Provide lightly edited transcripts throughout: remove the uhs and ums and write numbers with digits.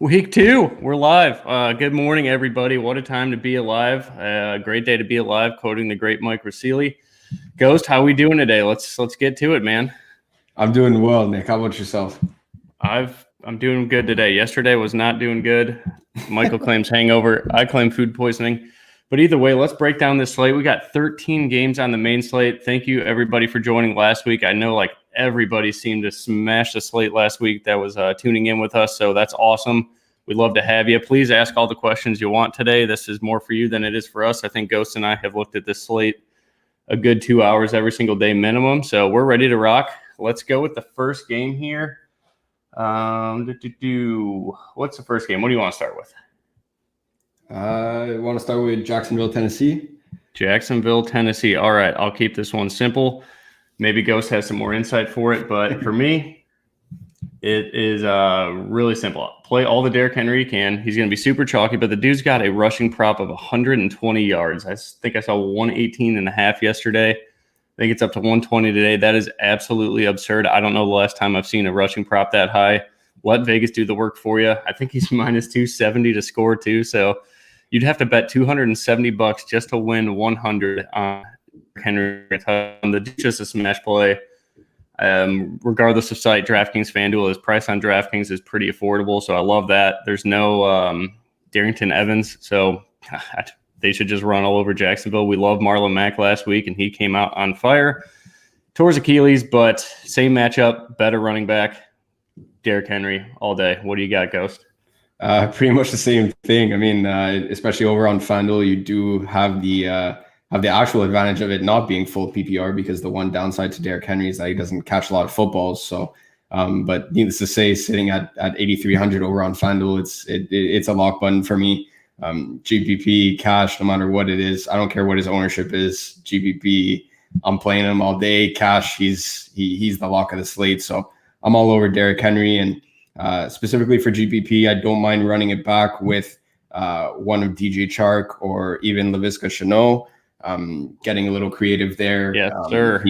Week 2, we're live. Good morning, everybody. What a time to be alive. Great day to be alive, quoting the great Mike Rossili. Ghost, how we doing today? Let's get to it, man. I'm doing well, Nick. How about yourself? I'm doing good today. Yesterday was not doing good. Michael claims hangover. I claim food poisoning. But either way, let's break down this slate. We got 13 games on the main slate. Thank you, everybody, for joining last week. I know everybody seemed to smash the slate last week that was tuning in with us, so that's awesome. We'd love to have you. Please ask all the questions you want today. This is more for you than it is for us. I think Ghost and I have looked at this slate a good 2 hours every single day minimum, so we're ready to rock. Let's go with the first game here. What's the first game? What do you want to start with? I want to start with Jacksonville, Tennessee. Jacksonville, Tennessee. All right, I'll keep this one simple. Maybe Ghost has some more insight for it, but for me, it is really simple. Play all the Derrick Henry you can. He's going to be super chalky, but the dude's got a rushing prop of 120 yards. I think I saw 118.5 yesterday. I think it's up to 120 today. That is absolutely absurd. I don't know the last time I've seen a rushing prop that high. Let Vegas do the work for you. I think he's minus 270 to score too, so you'd have to bet $270 just to win 100 on Henry. The just a smash play. Regardless of site, DraftKings, FanDuel, his price on DraftKings is pretty affordable, so I love that. There's no Darrington Evans, so they should just run all over Jacksonville. We loved Marlon Mack last week, and he came out on fire. Tore his Achilles, but same matchup, better running back. Derrick Henry all day. What do you got, Ghost? Pretty much the same thing. I mean, especially over on FanDuel, you do have the actual advantage of it not being full PPR, because the one downside to Derrick Henry is that he doesn't catch a lot of footballs. So, but needless to say, sitting at 8,300 over on FanDuel, it's a lock button for me. GPP, cash, no matter what it is. I don't care what his ownership is. GPP, I'm playing him all day. Cash, he's the lock of the slate. So I'm all over Derrick Henry, and specifically for GPP, I don't mind running it back with one of DJ Chark or even Laviska Shenault. Getting a little creative there. Yes, sir.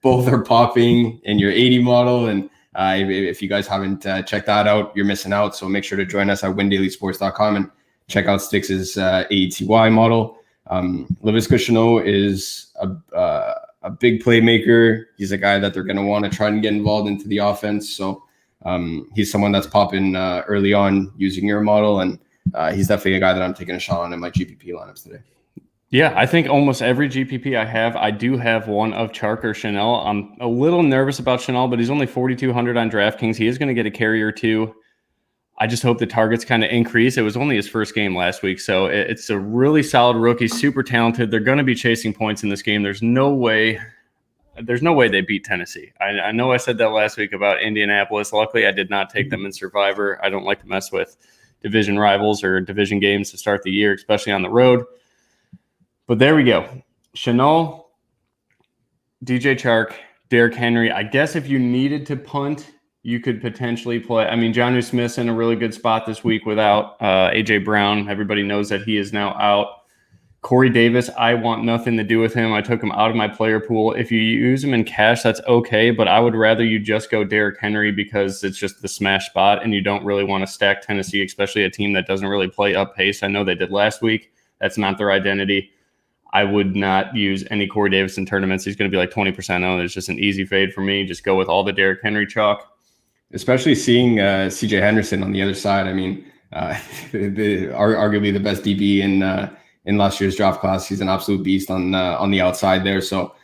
Both are popping in your 80 model, and if you guys haven't checked that out, you're missing out. So make sure to join us at windailysports.com and check out Stix's AETY model. Laviska Shenault is a big playmaker. He's a guy that they're going to want to try and get involved into the offense. So he's someone that's popping early on using your model, and he's definitely a guy that I'm taking a shot on in my GPP lineups today. Yeah, I think almost every GPP I do have one of Chark or Shenault. I'm a little nervous about Shenault, but he's only 4,200 on DraftKings. He is going to get a carry or two. I just hope the targets kind of increase. It was only his first game last week, so it's a really solid rookie, super talented. They're going to be chasing points in this game. There's no way they beat Tennessee. I know I said that last week about Indianapolis. Luckily, I did not take them in Survivor. I don't like to mess with division rivals or division games to start the year, especially on the road. But there we go. Shenault, DJ Chark, Derrick Henry. I guess if you needed to punt, you could potentially play. I mean, Jonnu Smith's in a really good spot this week without A.J. Brown. Everybody knows that he is now out. Corey Davis, I want nothing to do with him. I took him out of my player pool. If you use him in cash, that's okay, but I would rather you just go Derrick Henry because it's just the smash spot, and you don't really want to stack Tennessee, especially a team that doesn't really play up pace. I know they did last week. That's not their identity. I would not use any Corey Davis in tournaments. He's going to be like 20% owned. It's just an easy fade for me. Just go with all the Derrick Henry chalk. Especially seeing CJ Henderson on the other side. I mean, arguably the best DB in last year's draft class. He's an absolute beast on the outside there. So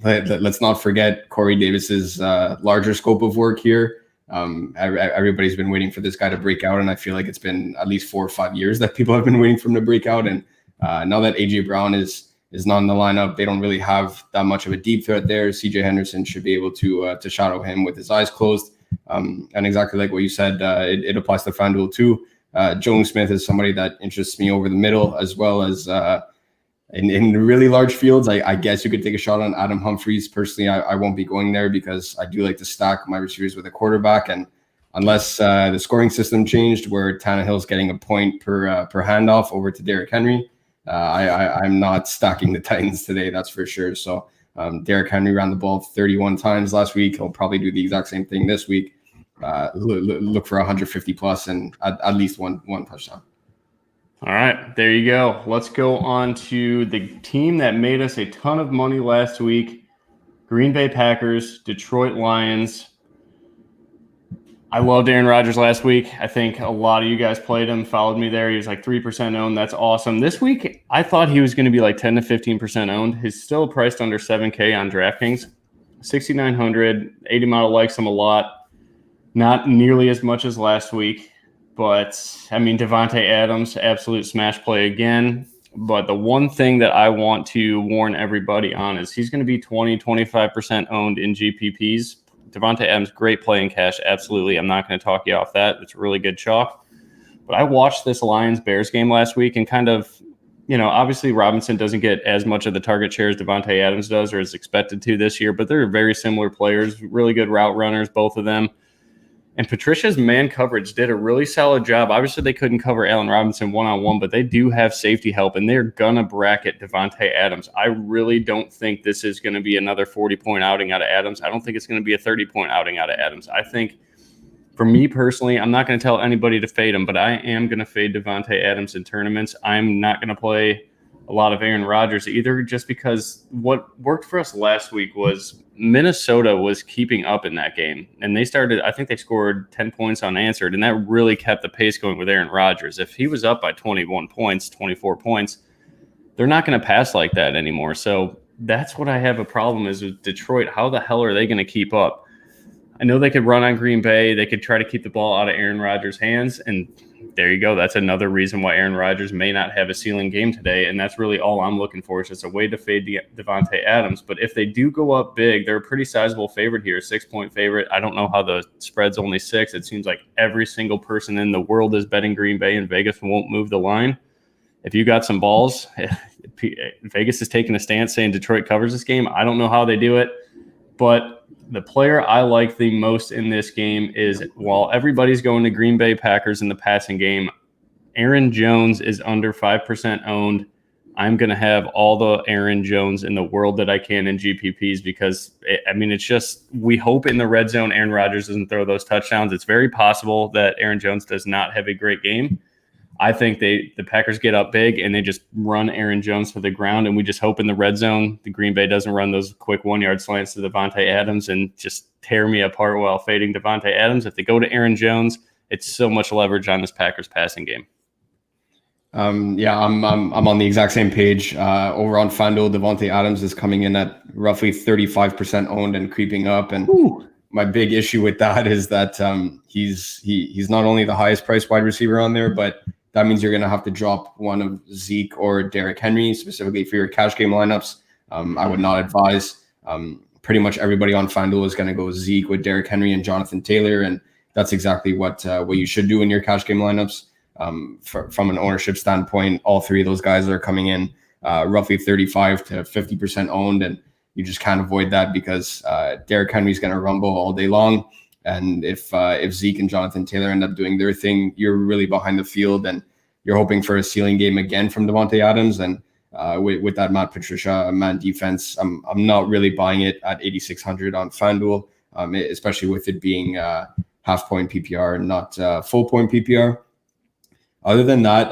let's not forget Corey Davis's larger scope of work here. Everybody's been waiting for this guy to break out, and I feel like it's been at least 4 or 5 years that people have been waiting for him to break out. And now that A.J. Brown is not in the lineup, they don't really have that much of a deep threat there. CJ Henderson should be able to shadow him with his eyes closed. And exactly like what you said, it applies to FanDuel too. Jonnu Smith is somebody that interests me over the middle, as well as in really large fields. I guess you could take a shot on Adam Humphries. Personally, I won't be going there because I do like to stack my receivers with a quarterback. And unless the scoring system changed where Tannehill's getting a point per handoff over to Derrick Henry, I'm not stacking the Titans today, that's for sure. So Derrick Henry ran the ball 31 times last week. He'll probably do the exact same thing this week. look for 150 plus and at least one touchdown. All right, there you go. Let's go on to the team that made us a ton of money last week. Green Bay Packers, Detroit Lions. I loved Aaron Rodgers last week. I think a lot of you guys played him, followed me there. He was like 3% owned. That's awesome. This week, I thought he was going to be like 10 to 15% owned. He's still priced under 7K on DraftKings. 6,900. 80 model likes him a lot. Not nearly as much as last week. But, I mean, Devontae Adams, absolute smash play again. But the one thing that I want to warn everybody on is he's going to be 20, 25% owned in GPPs. Devontae Adams, great play in cash, absolutely. I'm not going to talk you off that. It's really good chalk. But I watched this Lions-Bears game last week and kind of, obviously Robinson doesn't get as much of the target share as Devontae Adams does or is expected to this year, but they're very similar players, really good route runners, both of them. And Patricia's man coverage did a really solid job. Obviously, they couldn't cover Allen Robinson one-on-one, but they do have safety help, and they're going to bracket Devontae Adams. I really don't think this is going to be another 40-point outing out of Adams. I don't think it's going to be a 30-point outing out of Adams. I think, for me personally, I'm not going to tell anybody to fade him, but I am going to fade Devontae Adams in tournaments. I'm not going to play a lot of Aaron Rodgers either, just because what worked for us last week was Minnesota was keeping up in that game. And I think they scored 10 points unanswered, and that really kept the pace going with Aaron Rodgers. If he was up by 21 points, 24 points, they're not going to pass like that anymore. So that's what I have a problem is with Detroit. How the hell are they going to keep up? I know they could run on Green Bay. They could try to keep the ball out of Aaron Rodgers' hands, and there you go. That's another reason why Aaron Rodgers may not have a ceiling game today, and that's really all I'm looking for is just a way to fade Devontae Adams. But if they do go up big, they're a pretty sizable favorite here, 6-point favorite. I don't know how the spread's only 6. It seems like every single person in the world is betting Green Bay, and Vegas won't move the line. If you got some balls, Vegas is taking a stance saying Detroit covers this game. I don't know how they do it, but the player I like the most in this game is, while everybody's going to Green Bay Packers in the passing game, Aaron Jones is under 5% owned. I'm going to have all the Aaron Jones in the world that I can in GPPs because, it's just we hope in the red zone Aaron Rodgers doesn't throw those touchdowns. It's very possible that Aaron Jones does not have a great game. I think the Packers get up big and they just run Aaron Jones to the ground, and we just hope in the red zone the Green Bay doesn't run those quick 1-yard slants to Devontae Adams and just tear me apart while fading Devontae Adams. If they go to Aaron Jones, it's so much leverage on this Packers passing game. I'm on the exact same page. Over on FanDuel, Devontae Adams is coming in at roughly 35% owned and creeping up. And my big issue with that is that he's not only the highest priced wide receiver on there, but that means you're going to have to drop one of Zeke or Derrick Henry, specifically for your cash game lineups. I would not advise. Pretty much everybody on FanDuel is going to go Zeke with Derrick Henry and Jonathan Taylor, and that's exactly what you should do in your cash game lineups. From an ownership standpoint, all three of those guys are coming in roughly 35 to 50% owned, and you just can't avoid that because Derrick Henry's going to rumble all day long. And if Zeke and Jonathan Taylor end up doing their thing, you're really behind the field, and you're hoping for a ceiling game again from Devontae Adams. And with that Matt Patricia man defense, I'm not really buying it at 8,600 on FanDuel, especially with it being half-point PPR and not full-point PPR. Other than that,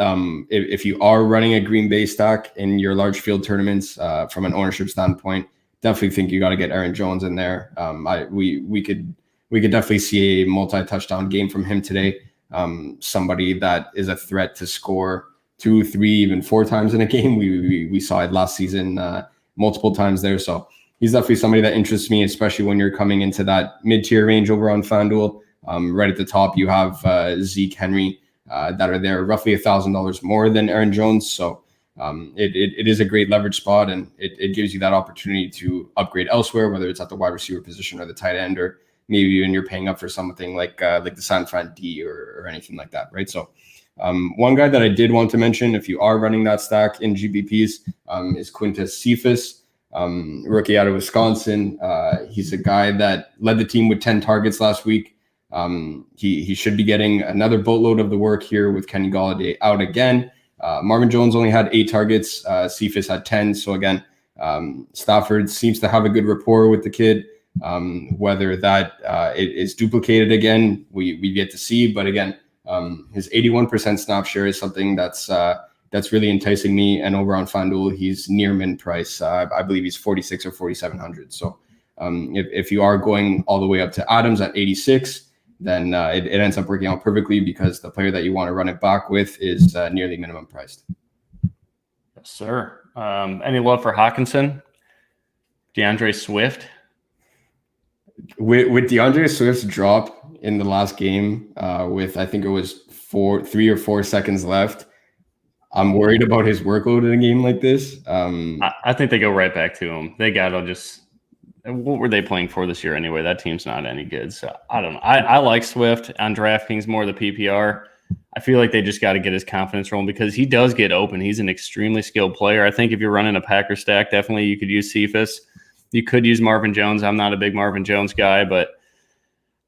if you are running a Green Bay stack in your large field tournaments, from an ownership standpoint, definitely think you got to get Aaron Jones in there. We could definitely see a multi-touchdown game from him today. Somebody that is a threat to score 2, 3, even 4 times in a game. We saw it last season multiple times there. So he's definitely somebody that interests me, especially when you're coming into that mid-tier range over on FanDuel. Right at the top, you have Zeke, Henry that are there roughly $1,000 more than Aaron Jones. So it is a great leverage spot, and it gives you that opportunity to upgrade elsewhere, whether it's at the wide receiver position or the tight end, or maybe even you're paying up for something like the San Fran D or anything like that, right? So one guy that I did want to mention, if you are running that stack in GPPs, is Quintez Cephas, rookie out of Wisconsin. He's a guy that led the team with 10 targets last week. He should be getting another boatload of the work here with Kenny Golladay out again. Marvin Jones only had 8 targets. Cephas had 10. So again, Stafford seems to have a good rapport with the kid. Whether that it is duplicated again, we get to see. But again, his 81% snap share is something that's really enticing me. And over on FanDuel, he's near min price. I believe he's 46 or 4,700. So if you are going all the way up to Adams at 86, then it ends up working out perfectly because the player that you want to run it back with is nearly minimum priced. Yes, sir. Any love for Hawkinson? DeAndre Swift? With DeAndre Swift's drop in the last game, with I think it was 3 or 4 seconds left, I'm worried about his workload in a game like this. I think they go right back to him. They got to just – what were they playing for this year anyway? That team's not any good. So I don't know. I like Swift on DraftKings more the PPR. I feel like they just got to get his confidence rolling because he does get open. He's an extremely skilled player. I think if you're running a Packer stack, definitely you could use Cephas. You could use Marvin Jones. I'm not a big Marvin Jones guy, but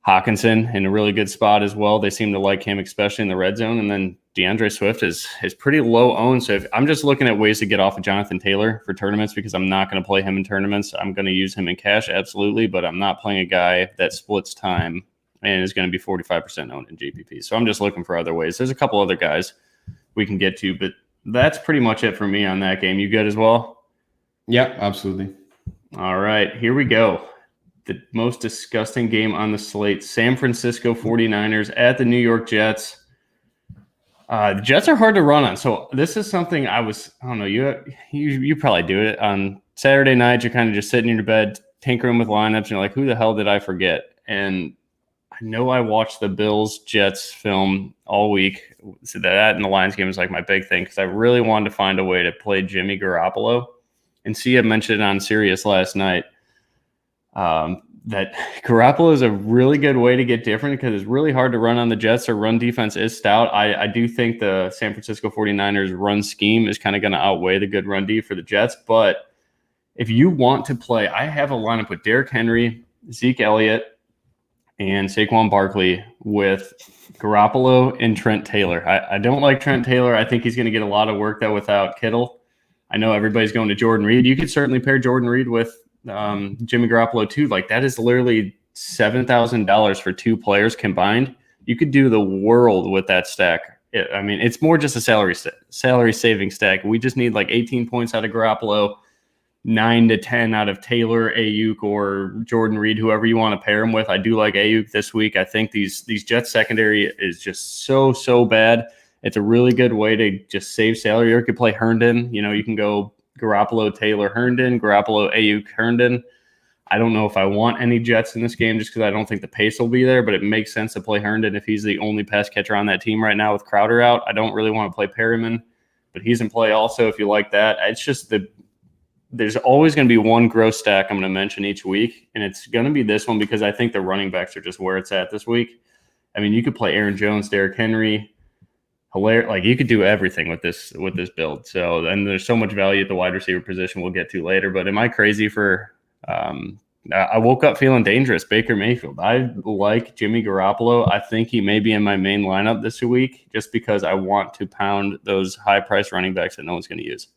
Hawkinson in a really good spot as well. They seem to like him, especially in the red zone. And then DeAndre Swift is pretty low owned. So I'm just looking at ways to get off of Jonathan Taylor for tournaments because I'm not going to play him in tournaments. I'm going to use him in cash, absolutely, but I'm not playing a guy that splits time and is going to be 45% owned in GPP. So I'm just looking for other ways. There's a couple other guys we can get to, but that's pretty much it for me on that game. You good as well? Yeah, absolutely. All right, here we go. The most disgusting game on the slate, San Francisco 49ers at the New York Jets. The Jets are hard to run on. So this is something I don't know, you probably do it on Saturday night. You're kind of just sitting in your bed, tinkering with lineups, and you're like, who the hell did I forget? And I know I watched the Bills-Jets film all week. So that and the Lions game is like my big thing because I really wanted to find a way to play Jimmy Garoppolo. And Sia mentioned it on Sirius last night. That Garoppolo is a really good way to get different because it's really hard to run on the Jets. Their run defense is stout. I do think the San Francisco 49ers run scheme is kind of going to outweigh the good run D for the Jets. But if you want to play, I have a lineup with Derrick Henry, Zeke Elliott, and Saquon Barkley with Garoppolo and Trent Taylor. I don't like Trent Taylor. I think he's going to get a lot of work, though, without Kittle. I know everybody's going to Jordan Reed. You could certainly pair Jordan Reed with Jimmy Garoppolo too. Like that is literally $7,000 for two players combined. You could do the world with that stack. I mean, it's more just a salary saving stack. We just need like 18 points out of Garoppolo, 9 to 10 out of Taylor, Adyuik, or Jordan Reed, whoever you want to pair him with. I do like Adyuik this week. I think these Jets secondary is just so bad. It's a really good way to just save salary. Or you could play Herndon. You know, you can go Garoppolo, Taylor, Herndon, Garoppolo, Adyuik, Herndon. I don't know if I want any Jets in this game just because I don't think the pace will be there, but it makes sense to play Herndon if he's the only pass catcher on that team right now with Crowder out. I don't really want to play Perryman, but he's in play also if you like that. It's just there's always going to be one gross stack I'm going to mention each week, and it's going to be this one because I think the running backs are just where it's at this week. I mean, you could play Aaron Jones, Derrick Henry, like you could do everything with this build. So, and there's so much value at the wide receiver position we'll get to later. But am I crazy for? I woke up feeling dangerous. Baker Mayfield. I like Jimmy Garoppolo. I think he may be in my main lineup this week just because I want to pound those high price running backs that no one's going to use.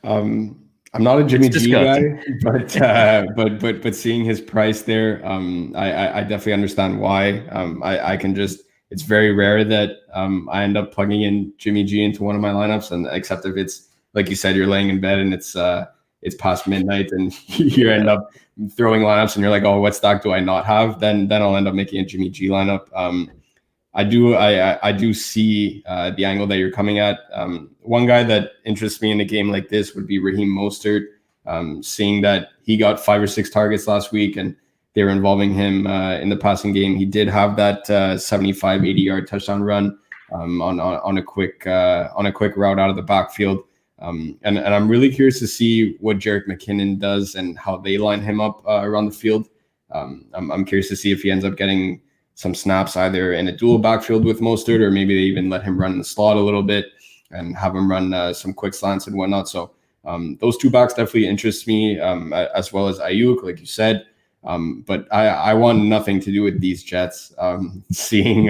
I'm not a Jimmy G guy, but seeing his price there, I definitely understand why. I can just. It's very rare that I end up plugging in Jimmy G into one of my lineups, and except if it's like you said, you're laying in bed and it's past midnight and you end up throwing lineups and you're like, oh, what stock do I not have? Then I'll end up making a Jimmy G lineup. I do see the angle that you're coming at. One guy that interests me in a game like this would be Raheem Mostert. Seeing that he got 5 or 6 targets last week and they were involving him in the passing game. He did have that 75, 80-yard touchdown run on a quick route out of the backfield. And I'm really curious to see what Jerick McKinnon does and how they line him up around the field. I'm curious to see if he ends up getting some snaps either in a dual backfield with Mostert, or maybe they even let him run in the slot a little bit and have him run some quick slants and whatnot. So those two backs definitely interest me, as well as Adyuik, like you said. But I want nothing to do with these Jets. Seeing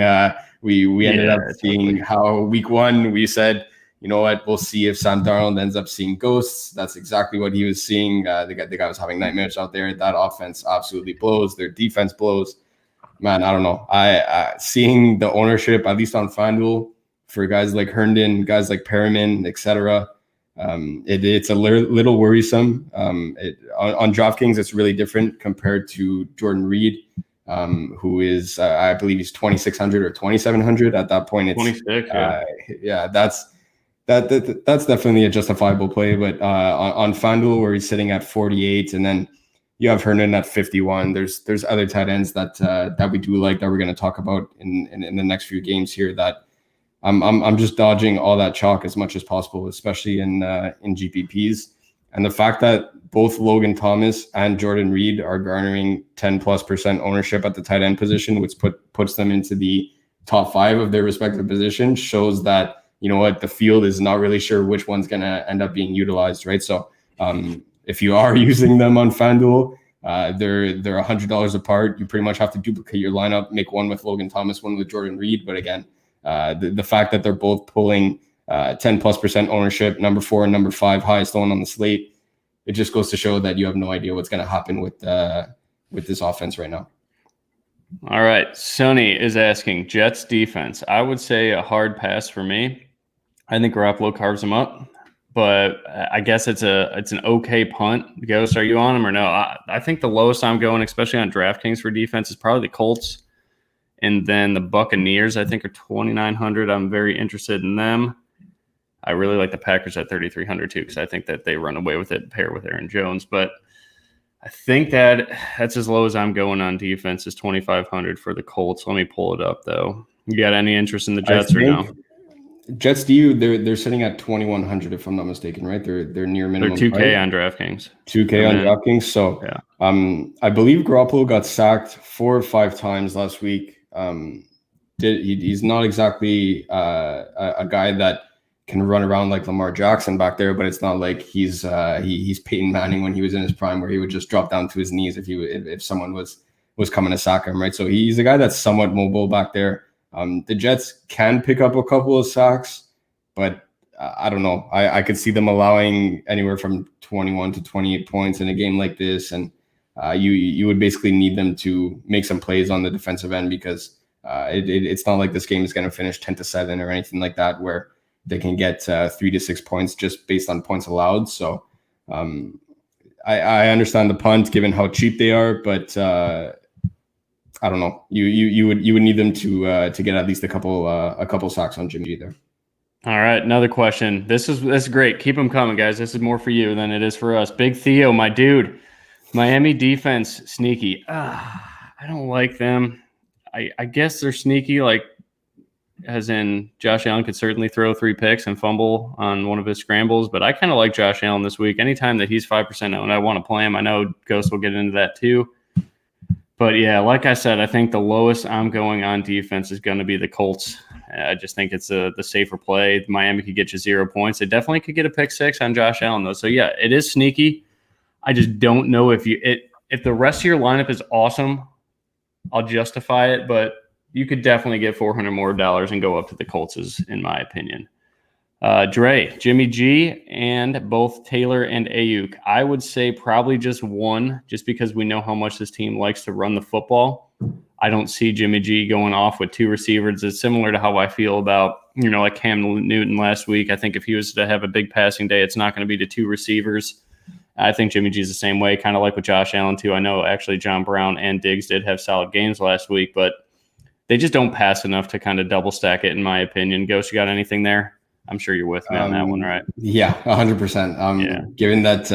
we ended up seeing how week one we said, you know what, we'll see if Sam Darnold ends up seeing ghosts. That's exactly what he was seeing. The guy was having nightmares out there. That offense absolutely blows. Their defense blows. Man, I don't know. I seeing the ownership, at least on FanDuel, for guys like Herndon, guys like Perriman, etc., it's a little worrisome. On DraftKings, it's really different compared to Jordan Reed, who is, I believe he's 2,600 or 2,700 at that point. It's 26. Yeah, that's definitely a justifiable play. But on FanDuel, where he's sitting at 48, and then you have Hernan at 51. There's other tight ends that we do like, that we're going to talk about in the next few games here, that I'm just dodging all that chalk as much as possible, especially in GPPs. And the fact that both Logan Thomas and Jordan Reed are garnering 10+% ownership at the tight end position, which puts them into the top 5 of their respective positions, shows that, you know what, the field is not really sure which one's going to end up being utilized, right? So if you are using them on FanDuel, they're $100 apart. You pretty much have to duplicate your lineup, make one with Logan Thomas, one with Jordan Reed. But again, the fact that they're both pulling 10+% ownership, number 4 and number 5, highest one on the slate, it just goes to show that you have no idea what's going to happen with this offense right now. All right. Sonny is asking, Jets defense. I would say a hard pass for me. I think Garoppolo carves them up, but I guess it's an okay punt. Ghost, are you on him or no? I think the lowest I'm going, especially on DraftKings for defense, is probably the Colts. And then the Buccaneers, I think, are 2,900. I'm very interested in them. I really like the Packers at 3,300 too, because I think that they run away with it, pair with Aaron Jones. But I think that's as low as I'm going on defense, is 2,500 for the Colts. Let me pull it up, though. You got any interest in the Jets or no? Jets, they're sitting at 2,100 if I'm not mistaken, right? They're near minimum. They're 2K on DraftKings. 2K on DraftKings. So yeah. I believe Garoppolo got sacked 4 or 5 times last week. He's not exactly a guy that can run around like Lamar Jackson back there, but it's not like he's Peyton Manning when he was in his prime, where he would just drop down to his knees if someone was coming to sack him, right? So he's a guy that's somewhat mobile back there. The Jets can pick up a couple of sacks, but I don't know. I could see them allowing anywhere from 21 to 28 points in a game like this, and you would basically need them to make some plays on the defensive end, because it's not like this game is going to finish 10-7 or anything like that, where they can get 3 to 6 points just based on points allowed. So I understand the punt given how cheap they are, but I don't know. You would need them to get at least a couple sacks on Jimmy G there. All right, another question. This is great. Keep them coming, guys. This is more for you than it is for us. Big Theo, my dude. Miami defense, sneaky. I don't like them. I guess they're sneaky, like as in Josh Allen could certainly throw 3 picks and fumble on one of his scrambles, but I kind of like Josh Allen this week. Anytime that he's 5% owned, I want to play him. I know Ghost will get into that too. But yeah, like I said, I think the lowest I'm going on defense is going to be the Colts. I just think it's the safer play. Miami could get you 0 points. They definitely could get a pick 6 on Josh Allen though. So yeah, it is sneaky. I just don't know if the rest of your lineup is awesome, I'll justify it, but you could definitely get $400 more and go up to the Colts, in my opinion. Dre, Jimmy G, and both Taylor and Adyuik. I would say probably just one, just because we know how much this team likes to run the football. I don't see Jimmy G going off with 2 receivers. It's similar to how I feel about, like Cam Newton last week. I think if he was to have a big passing day, it's not going to be to 2 receivers. I think Jimmy G's the same way, kind of like with Josh Allen too. I know actually John Brown and Diggs did have solid games last week, but they just don't pass enough to kind of double stack it, in my opinion. Ghost, you got anything there? I'm sure you're with me on that one, right? Yeah, 100%. Given that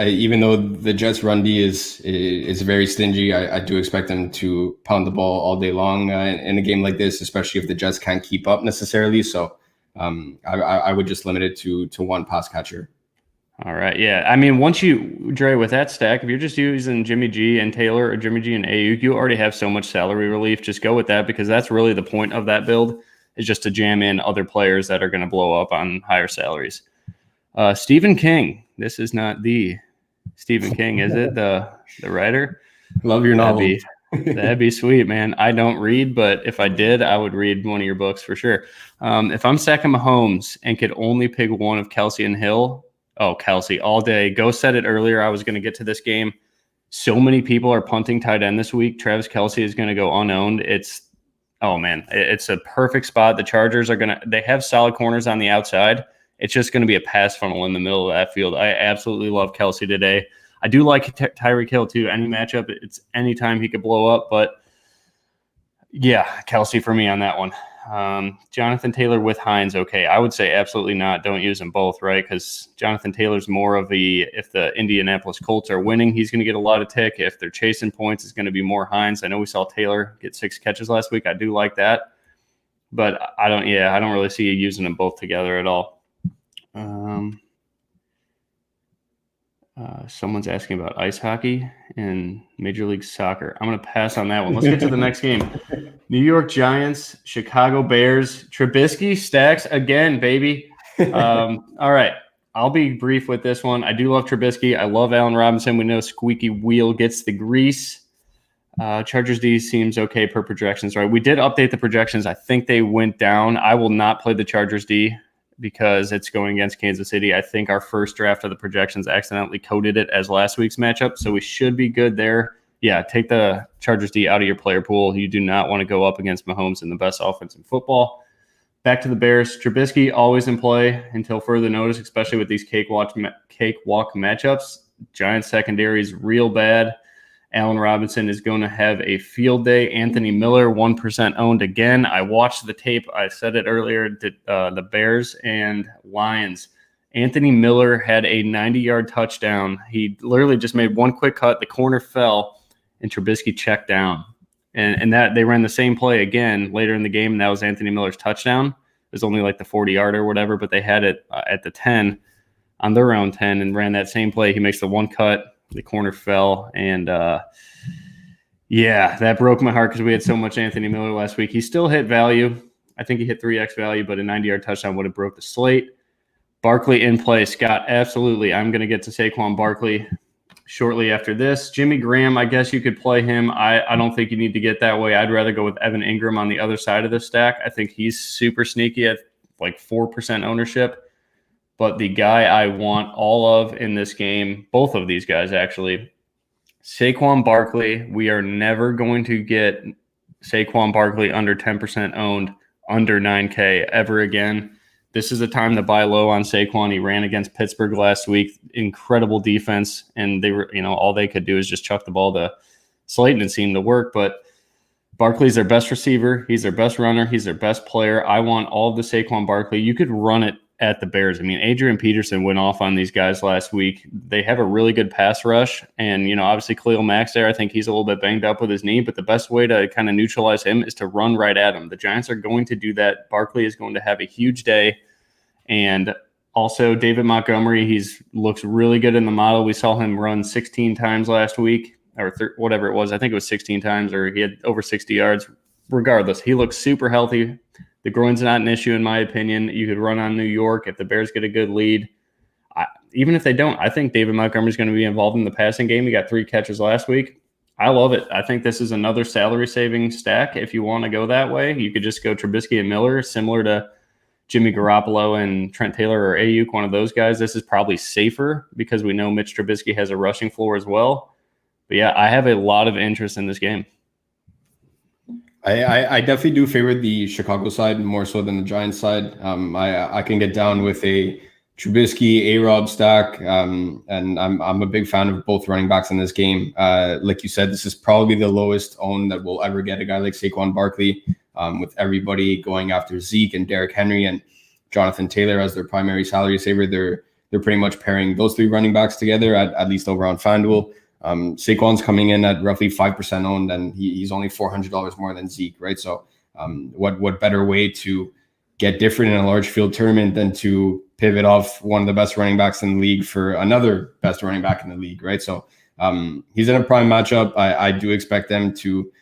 even though the Jets' run D is very stingy, I do expect them to pound the ball all day long in a game like this, especially if the Jets can't keep up necessarily. So I would just limit it to 1 pass catcher. All right. Yeah. I mean, Dre, with that stack, if you're just using Jimmy G and Taylor or Jimmy G and Adyuik, you already have so much salary relief. Just go with that, because that's really the point of that build, is just to jam in other players that are going to blow up on higher salaries. Stephen King. This is not the Stephen King, is it? The writer? Love your novel. That'd be sweet, man. I don't read, but if I did, I would read one of your books for sure. If I'm stacking Mahomes and could only pick one of Kelsey and Hill, Kelsey all day. Ghost said it earlier. I was going to get to this game. So many people are punting tight end this week. Travis Kelsey is going to go unowned. It's a perfect spot. The Chargers they have solid corners on the outside. It's just going to be a pass funnel in the middle of that field. I absolutely love Kelsey today. I do like Tyreek Hill too. Any matchup, it's anytime he could blow up. But yeah, Kelsey for me on that one. Jonathan Taylor with Hines, okay. I would say absolutely not. Don't use them both, right? Because Jonathan Taylor's more of if the Indianapolis Colts are winning, he's going to get a lot of tick. If they're chasing points, it's going to be more Hines. I know we saw Taylor get 6 catches last week. I do like that. But I don't really see you using them both together at all. Someone's asking about ice hockey and Major League Soccer. I'm going to pass on that one. Let's get to the next game. New York Giants, Chicago Bears. Trubisky stacks again, baby. All right. I'll be brief with this one. I do love Trubisky. I love Allen Robinson. We know squeaky wheel gets the grease. Chargers D seems okay per projections, right? We did update the projections. I think they went down. I will not play the Chargers D because it's going against Kansas City. I think our first draft of the projections accidentally coded it as last week's matchup, so we should be good there. Yeah, take the Chargers D out of your player pool. You do not want to go up against Mahomes in the best offense in football. Back to the Bears. Trubisky always in play until further notice, especially with these cakewalk matchups. Giants secondary is real bad. Allen Robinson is going to have a field day. Anthony Miller, 1% owned again. I watched the tape. I said it earlier, the Bears and Lions. Anthony Miller had a 90-yard touchdown. He literally just made one quick cut. The corner fell, and Trubisky checked down. And that they ran the same play again later in the game, and that was Anthony Miller's touchdown. It was only like the 40-yard or whatever, but they had it at the 10, on their own 10, and ran that same play. He makes the one cut. The corner fell, and that broke my heart because we had so much Anthony Miller last week. He still hit value. I think he hit 3x value, but a 90-yard touchdown would have broke the slate. Barkley in play. Scott, absolutely. I'm going to get to Saquon Barkley shortly after this. Jimmy Graham, I guess you could play him. I don't think you need to get that way. I'd rather go with Evan Ingram on the other side of the stack. I think he's super sneaky at like 4% ownership. But the guy I want all of in this game, both of these guys actually, Saquon Barkley. We are never going to get Saquon Barkley under 10% owned, under 9K ever again. This is a time to buy low on Saquon. He ran against Pittsburgh last week. Incredible defense. And they were, all they could do is just chuck the ball to Slayton and seem to work. But Barkley's their best receiver. He's their best runner. He's their best player. I want all of the Saquon Barkley. You could run it at the Bears. I mean, Adrian Peterson went off on these guys last week. They have a really good pass rush. And, obviously Khalil Mack's there. I think he's a little bit banged up with his knee, but the best way to kind of neutralize him is to run right at him. The Giants are going to do that. Barkley is going to have a huge day. And also David Montgomery, looks really good in the model. We saw him run 16 times last week or whatever it was. I think it was 16 times, or he had over 60 yards. Regardless, he looks super healthy. The groin's not an issue, in my opinion. You could run on New York if the Bears get a good lead. Even if they don't, I think David Montgomery's going to be involved in the passing game. He got 3 catches last week. I love it. I think this is another salary-saving stack. If you want to go that way, you could just go Trubisky and Miller, similar to Jimmy Garoppolo and Trent Taylor or Adyuik, one of those guys. This is probably safer because we know Mitch Trubisky has a rushing floor as well. But, yeah, I have a lot of interest in this game. I definitely do favor the Chicago side more so than the Giants side. I can get down with a Trubisky, A-Rob stack, and I'm a big fan of both running backs in this game. Like you said, this is probably the lowest owned that we'll ever get a guy like Saquon Barkley, with everybody going after Zeke and Derrick Henry and Jonathan Taylor as their primary salary saver. They're pretty much pairing those 3 running backs together at least over on FanDuel. Saquon's coming in at roughly 5% owned, and he's only $400 more than Zeke, right? So what better way to get different in a large field tournament than to pivot off one of the best running backs in the league for another best running back in the league, right? So he's in a prime matchup. I do expect them to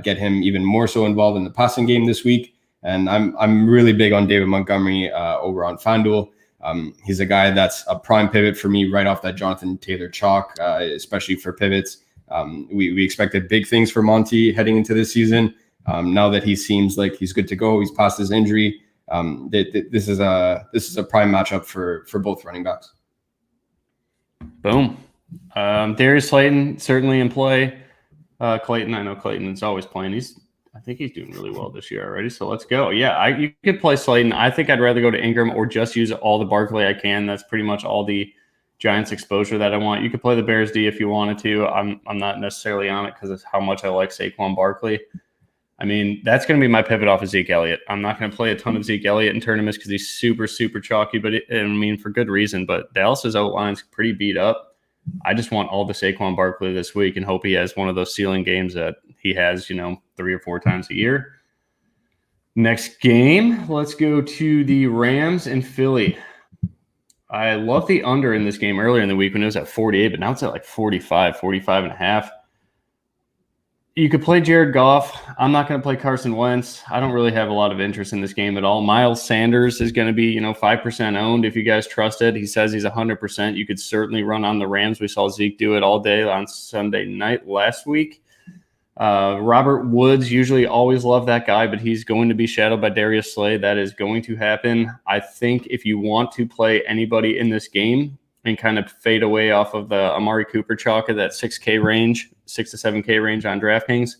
get him even more so involved in the passing game this week. And I'm really big on David Montgomery over on FanDuel. He's a guy that's a prime pivot for me right off that Jonathan Taylor chalk, especially for pivots. We expected big things for Monty heading into this season. Now that he seems like he's good to go, he's past his injury. This is a prime matchup for both running backs. Boom. Darius Slayton certainly in play. Clayton, I know Clayton is always playing. I think he's doing really well this year already. So let's go. Yeah, you could play Slayton. I think I'd rather go to Ingram or just use all the Barkley I can. That's pretty much all the Giants exposure that I want. You could play the Bears D if you wanted to. I'm not necessarily on it because it's how much I like Saquon Barkley. I mean, that's going to be my pivot off of Zeke Elliott. I'm not going to play a ton of Zeke Elliott in tournaments because he's super, super chalky, but for good reason. But Dallas's outline's pretty beat up. I just want all the Saquon Barkley this week and hope he has one of those ceiling games that he has, 3 or 4 times a year. Next game, let's go to the Rams and Philly. I love the under in this game earlier in the week when it was at 48, but now it's at like 45 and a half. You could play Jared Goff. I'm not going to play Carson Wentz. I don't really have a lot of interest in this game at all. Miles Sanders is going to be, 5% owned if you guys trust it. He says he's 100%. You could certainly run on the Rams. We saw Zeke do it all day on Sunday night last week. Robert Woods, usually always love that guy, but he's going to be shadowed by Darius Slay. That is going to happen. I think if you want to play anybody in this game and kind of fade away off of the Amari Cooper chalk at that 6K range, 6 to 7K range on DraftKings,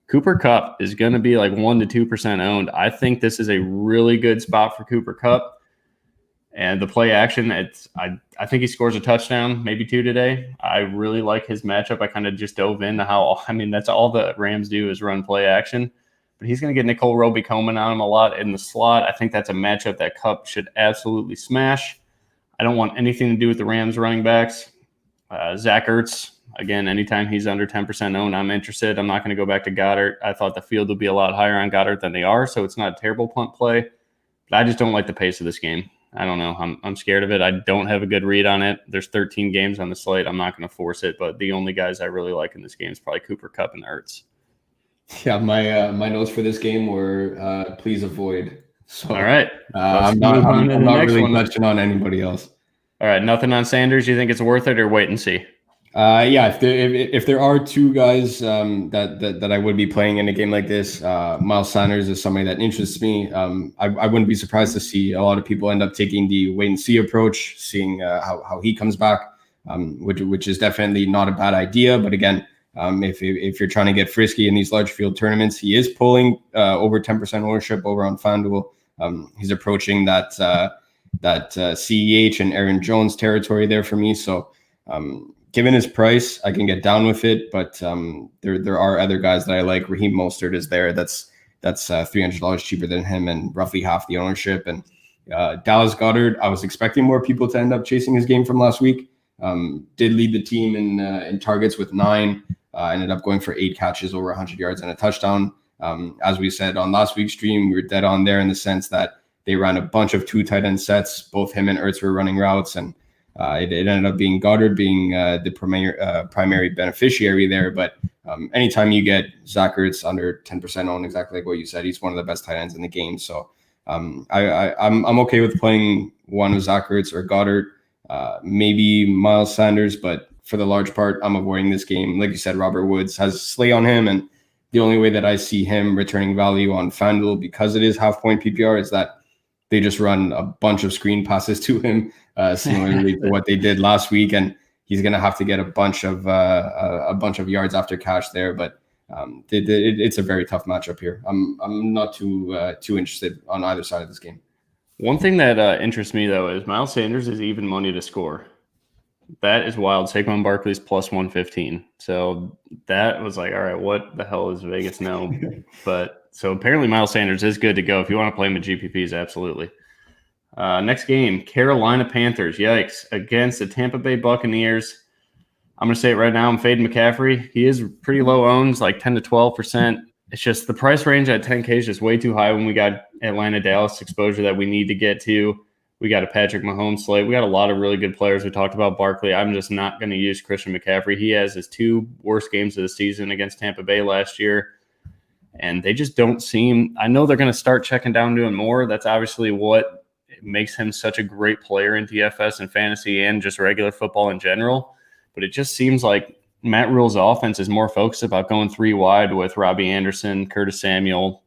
Cooper Kupp is going to be like 1 to 2% owned. I think this is a really good spot for Cooper Kupp. And the play action, I think he scores a touchdown, maybe 2 today. I really like his matchup. I kind of just dove into that's all the Rams do is run play action. But he's going to get Nicole Roby-Coleman on him a lot in the slot. I think that's a matchup that Kupp should absolutely smash. I don't want anything to do with the Rams running backs. Zach Ertz, again, anytime he's under 10% owned, I'm interested. I'm not going to go back to Goddard. I thought the field would be a lot higher on Goddard than they are, so it's not a terrible punt play. But I just don't like the pace of this game. I don't know. I'm scared of it. I don't have a good read on it. There's 13 games on the slate. I'm not going to force it, but the only guys I really like in this game is probably Cooper Kupp and Ertz. Yeah, my notes for this game were please avoid. So all right, I'm not really touching on anybody else. All right, nothing on Sanders. You think it's worth it, or wait and see? Yeah, if there are 2 guys that I would be playing in a game like this, Miles Sanders is somebody that interests me. I wouldn't be surprised to see a lot of people end up taking the wait and see approach, seeing how he comes back, which is definitely not a bad idea. But again, if you're trying to get frisky in these large field tournaments, he is pulling over 10% ownership over on FanDuel. He's approaching that CEH and Aaron Jones territory there for me. So given his price, I can get down with it. But there are other guys that I like. Raheem Mostert is there. That's $300 cheaper than him and roughly half the ownership. And Dallas Goedert, I was expecting more people to end up chasing his game from last week. Did lead the team in targets with 9. Ended up going for 8 catches, over 100 yards and a touchdown. As we said on last week's stream, we were dead on there in the sense that they ran a bunch of 2 tight end sets. Both him and Ertz were running routes, and it ended up being Goddard being the primary beneficiary there. But anytime you get Zach Ertz under 10% owned, exactly like what you said, he's one of the best tight ends in the game. So I'm okay with playing one of Zach Ertz or Goddard, maybe Miles Sanders, but for the large part, I'm avoiding this game. Like you said, Robert Woods has Slay on him, and the only way that I see him returning value on FanDuel, because it is half-point PPR, is that they just run a bunch of screen passes to him, similarly to what they did last week, and he's going to have to get a bunch of yards after catch there. But it's a very tough matchup here. I'm not too interested on either side of this game. One thing that interests me though is Miles Sanders is even money to score. That is wild. Saquon Barkley's plus 115. So that was like, all right, what the hell is Vegas know? But so apparently Miles Sanders is good to go. If you want to play him at GPPs, absolutely. Next game, Carolina Panthers. Yikes. Against the Tampa Bay Buccaneers. I'm going to say it right now. I'm fading McCaffrey. He is pretty low owned, like 10 to 12%. It's just the price range at 10K is just way too high when we got Atlanta Dallas exposure that we need to get to. We got a Patrick Mahomes slate. We got a lot of really good players. We talked about Barkley. I'm just not going to use Christian McCaffrey. He has his 2 worst games of the season against Tampa Bay last year. And they just don't seem – I know they're going to start checking down to him more. That's obviously what makes him such a great player in DFS and fantasy and just regular football in general. But it just seems like Matt Rule's offense is more focused about going 3 wide with Robbie Anderson, Curtis Samuel,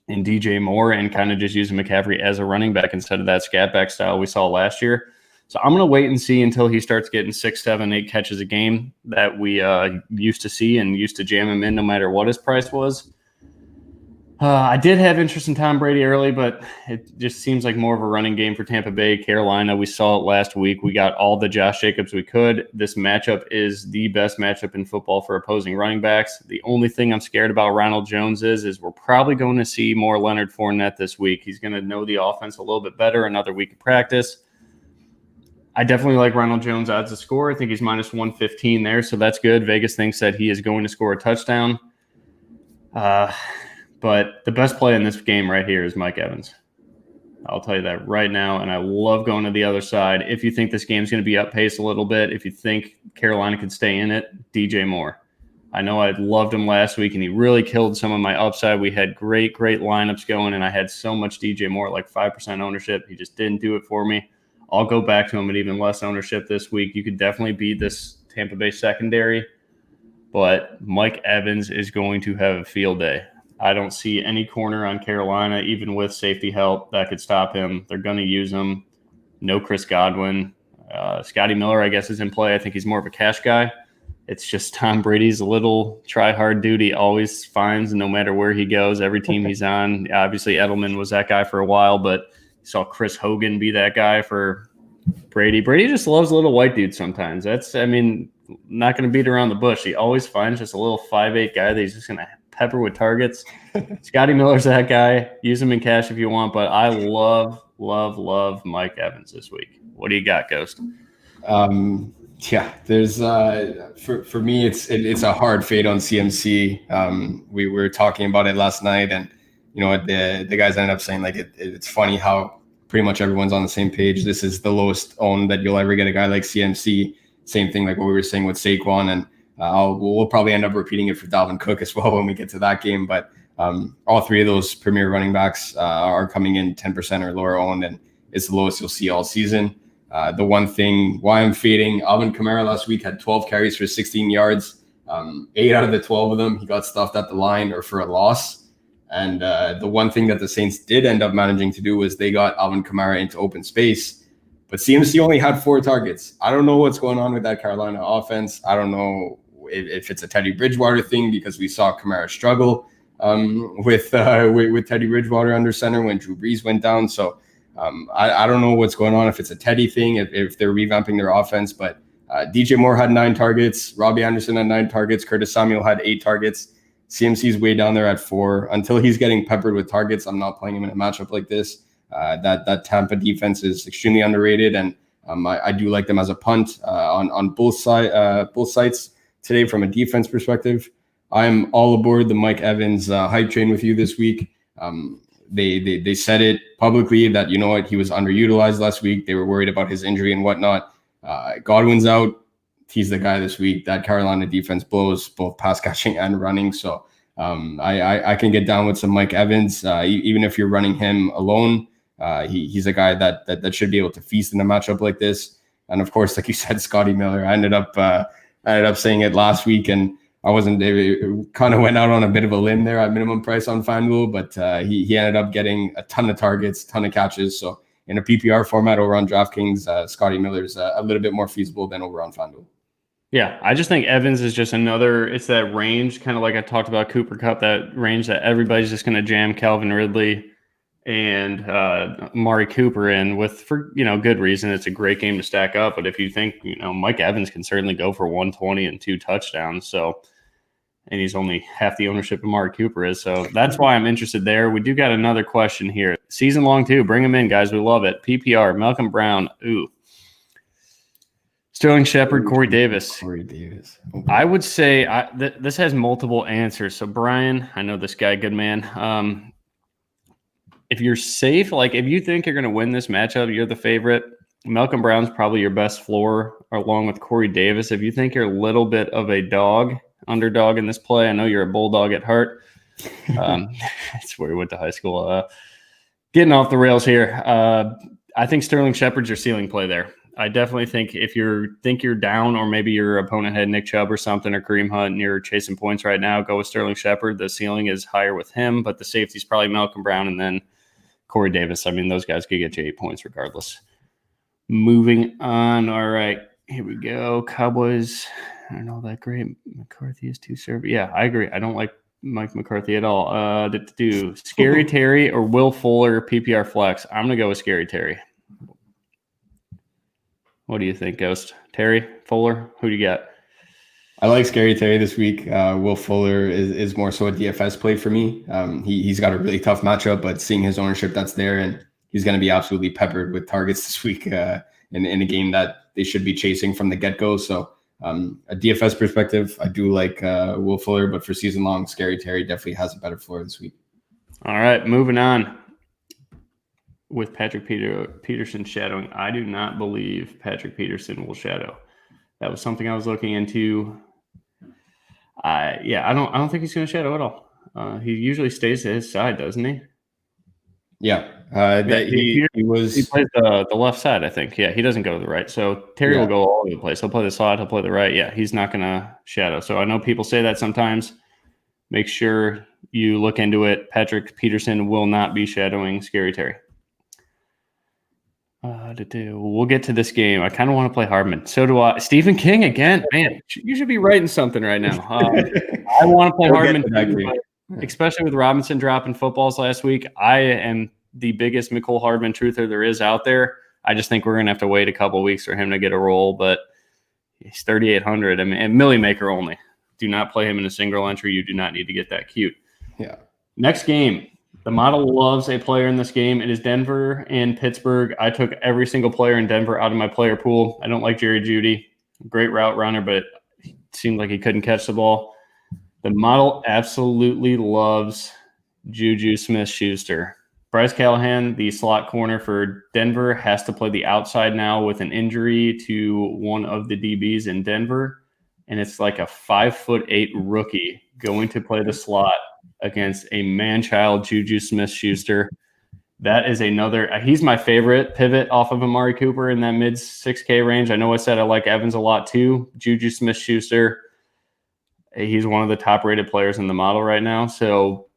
and DJ Moore, and kind of just using McCaffrey as a running back instead of that scat back style we saw last year. So I'm going to wait and see until he starts getting 6, 7, 8 catches a game that we used to see and used to jam him in no matter what his price was. I did have interest in Tom Brady early, but it just seems like more of a running game for Tampa Bay. Carolina, we saw it last week. We got all the Josh Jacobs we could. This matchup is the best matchup in football for opposing running backs. The only thing I'm scared about Ronald Jones is we're probably going to see more Leonard Fournette this week. He's going to know the offense a little bit better, another week of practice. I definitely like Ronald Jones' odds to score. I think he's minus 115 there, so that's good. Vegas thinks that he is going to score a touchdown. But the best play in this game right here is Mike Evans. I'll tell you that right now, and I love going to the other side. If you think this game's going to be up pace a little bit, if you think Carolina could stay in it, DJ Moore. I know I loved him last week, and he really killed some of my upside. We had great lineups going, and I had so much DJ Moore, like 5% ownership. He just didn't do it for me. I'll go back to him at even less ownership this week. You could definitely beat this Tampa Bay secondary, but Mike Evans is going to have a field day. I don't see any corner on Carolina, even with safety help, that could stop him. They're going to use him. No Chris Godwin. Scotty Miller, I guess, is in play. I think he's more of a cash guy. It's just Tom Brady's a little try-hard dude. He always finds, no matter where he goes, every team he's on. Obviously, Edelman was that guy for a while, but you saw Chris Hogan be that guy for Brady. Brady just loves little white dudes sometimes. Not going to beat around the bush. He always finds just a little 5'8" guy that he's just going to pepper with targets. Scotty Miller's that guy. Use him in cash if you want, but I love Mike Evans this week. What do you got, Ghost? Yeah, there's for me it's a hard fade on CMC. We were talking about it last night, and the guys ended up saying like it's funny how pretty much everyone's on the same page. This is the lowest owned that you'll ever get a guy like CMC. Same thing like what we were saying with Saquon, and we'll probably end up repeating it for Dalvin Cook as well when we get to that game. But all three of those premier running backs are coming in 10% or lower owned, and it's the lowest you'll see all season. The one thing why I'm fading, Alvin Kamara last week had 12 carries for 16 yards. 8 out of the 12 of them, he got stuffed at the line or for a loss. And the one thing that the Saints did end up managing to do was they got Alvin Kamara into open space. But CMC only had 4 targets. I don't know what's going on with that Carolina offense. I don't know if it's a Teddy Bridgewater thing, because we saw Kamara struggle with Teddy Bridgewater under center when Drew Brees went down. So I don't know what's going on, if it's a Teddy thing, if they're revamping their offense. But DJ Moore had 9 targets. Robbie Anderson had 9 targets. Curtis Samuel had 8 targets. CMC's way down there at 4. Until he's getting peppered with targets, I'm not playing him in a matchup like this. That Tampa defense is extremely underrated, and I do like them as a punt on both sides today from a defense perspective. I'm all aboard the Mike Evans hype train with you this week. They said it publicly that, he was underutilized last week. They were worried about his injury and whatnot. Godwin's out. He's the guy this week. That Carolina defense blows both pass catching and running. So I can get down with some Mike Evans, even if you're running him alone. He's a guy that should be able to feast in a matchup like this. And of course, like you said, Scotty Miller. I ended up saying it last week, and I wasn't. It kind of went out on a bit of a limb there at minimum price on FanDuel, but he ended up getting a ton of targets, ton of catches. So in a PPR format over on DraftKings, Scotty Miller's a little bit more feasible than over on FanDuel. Yeah, I just think Evans is just it's that range, kind of like I talked about Cooper Kupp, that range that everybody's just going to jam Calvin Ridley and Amari Cooper in with, for good reason. It's a great game to stack up. But if you think, Mike Evans can certainly go for 120 and 2 touchdowns. So, and he's only half the ownership Amari Cooper is. So that's why I'm interested there. We do got another question here. Season long too. Bring them in, guys. We love it. PPR, Malcolm Brown. Ooh. Sterling Shepard, Corey Davis. Okay. I would say this has multiple answers. So, Brian, I know this guy, good man. If you're safe, like if you think you're going to win this matchup, you're the favorite. Malcolm Brown's probably your best floor, along with Corey Davis. If you think you're a little bit of a underdog in this play, I know you're a bulldog at heart. That's where we went to high school. Getting off the rails here. I think Sterling Shepard's your ceiling play there. I definitely think if you're down, or maybe your opponent had Nick Chubb or something, or Kareem Hunt, and you're chasing points right now, go with Sterling Shepard. The ceiling is higher with him, but the safety is probably Malcolm Brown and then Corey Davis. I mean, those guys could get you 8 points regardless. Moving on. All right, here we go. Cowboys aren't all that great. McCarthy is too serve. Yeah, I agree. I don't like Mike McCarthy at all. Scary Terry or Will Fuller PPR flex? I'm going to go with Scary Terry. What do you think, Ghost? Terry, Fuller? Who do you got? I like Scary Terry this week. Will Fuller is more so a DFS play for me. He's got a really tough matchup, but seeing his ownership that's there, and he's going to be absolutely peppered with targets this week in a game that they should be chasing from the get-go. So a DFS perspective, I do like Will Fuller, but for season long, Scary Terry definitely has a better floor this week. All right, moving on. With Patrick Peterson shadowing, I do not believe Patrick Peterson will shadow. That was something I was looking into. I don't think he's going to shadow at all. He usually stays to his side, doesn't he? Yeah, he plays the left side, I think. Yeah, he doesn't go to the right. So Terry will go all over the place. He'll play the slot. He'll play the right. Yeah, he's not going to shadow. So I know people say that sometimes. Make sure you look into it. Patrick Peterson will not be shadowing Scary Terry. We'll get to this game. I kind of want to play Hardman. So do I. Stephen King again. Man, you should be writing something right now. I want to play Hardman, especially with Robinson dropping footballs last week. I am the biggest Mecole Hardman truther there is out there. I just think we're going to have to wait a couple of weeks for him to get a roll, but he's 3,800. I mean, and Millie Maker only. Do not play him in a single entry. You do not need to get that cute. Yeah. Next game. The model loves a player in this game. It is Denver and Pittsburgh. I took every single player in Denver out of my player pool. I don't like Jerry Jeudy. Great route runner, but it seemed like he couldn't catch the ball. The model absolutely loves Juju Smith-Schuster. Bryce Callahan, the slot corner for Denver, has to play the outside now with an injury to one of the DBs in Denver. And it's like a 5'8" rookie going to play the slot against a man-child Juju Smith-Schuster. That is he's my favorite pivot off of Amari Cooper in that mid 6K range. I know I said I like Evans a lot too. Juju Smith-Schuster, he's one of the top-rated players in the model right now. So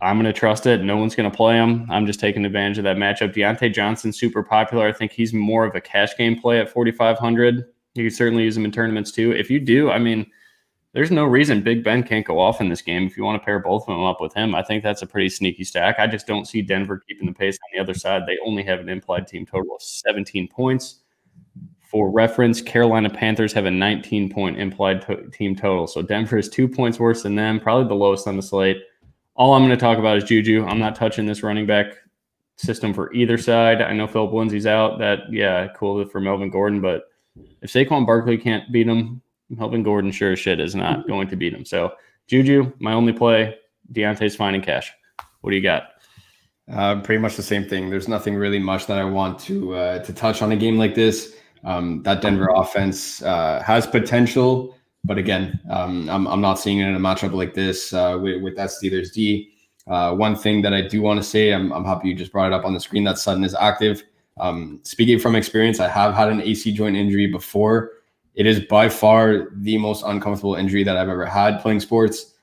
I'm going to trust it. No one's going to play him. I'm just taking advantage of that matchup. Deontay Johnson, super popular. I think he's more of a cash game play at 4,500. You can certainly use him in tournaments too. If you do, I mean, there's no reason Big Ben can't go off in this game. If you want to pair both of them up with him, I think that's a pretty sneaky stack. I just don't see Denver keeping the pace on the other side. They only have an implied team total of 17 points. For reference, Carolina Panthers have a 19-point implied team total. So Denver is 2 points worse than them, probably the lowest on the slate. All I'm going to talk about is Juju. I'm not touching this running back system for either side. I know Philip Lindsay's out. Cool for Melvin Gordon, but if Saquon Barkley can't beat him, Melvin Gordon sure as shit is not going to beat him. So Juju, my only play. Deontay's fine in cash. What do you got? Pretty much the same thing. There's nothing really much that I want to touch on a game like this. That Denver offense has potential, but again, I'm not seeing it in a matchup like this with that Steelers D. One thing that I do want to say, I'm happy you just brought it up on the screen, that Sutton is active. Speaking from experience, I have had an AC joint injury before. It is by far the most uncomfortable injury that I've ever had playing sports.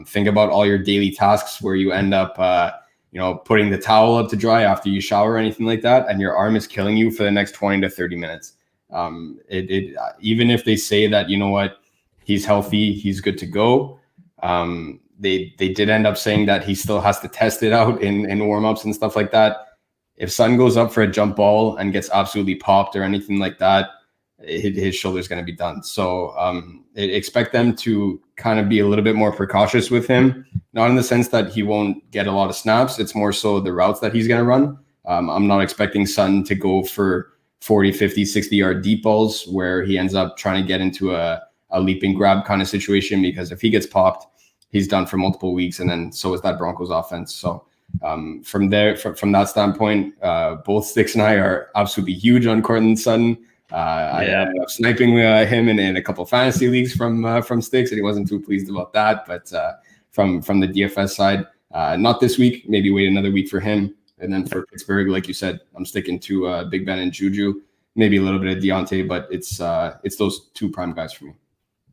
Think about all your daily tasks where you end up, putting the towel up to dry after you shower or anything like that, and your arm is killing you for the next 20 to 30 minutes. Even if they say that, you know what, he's healthy, he's good to go. They did end up saying that he still has to test it out in warmups and stuff like that. If Sutton goes up for a jump ball and gets absolutely popped or anything like that, his shoulder's going to be done. So expect them to kind of be a little bit more precautious with him, not in the sense that he won't get a lot of snaps. It's more so the routes that he's going to run. I'm not expecting Sutton to go for 40, 50, 60-yard deep balls where he ends up trying to get into a leaping grab kind of situation, because if he gets popped, he's done for multiple weeks, and then so is that Broncos offense. So from that standpoint, both Stix and I are absolutely huge on Courtland Sutton. I ended up sniping him in a couple of fantasy leagues from Stix, and he wasn't too pleased about that. But from the DFS side, not this week. Maybe wait another week for him. And then for Pittsburgh, like you said, I'm sticking to Big Ben and Juju. maybe a little bit of Deontay, but it's those two prime guys for me.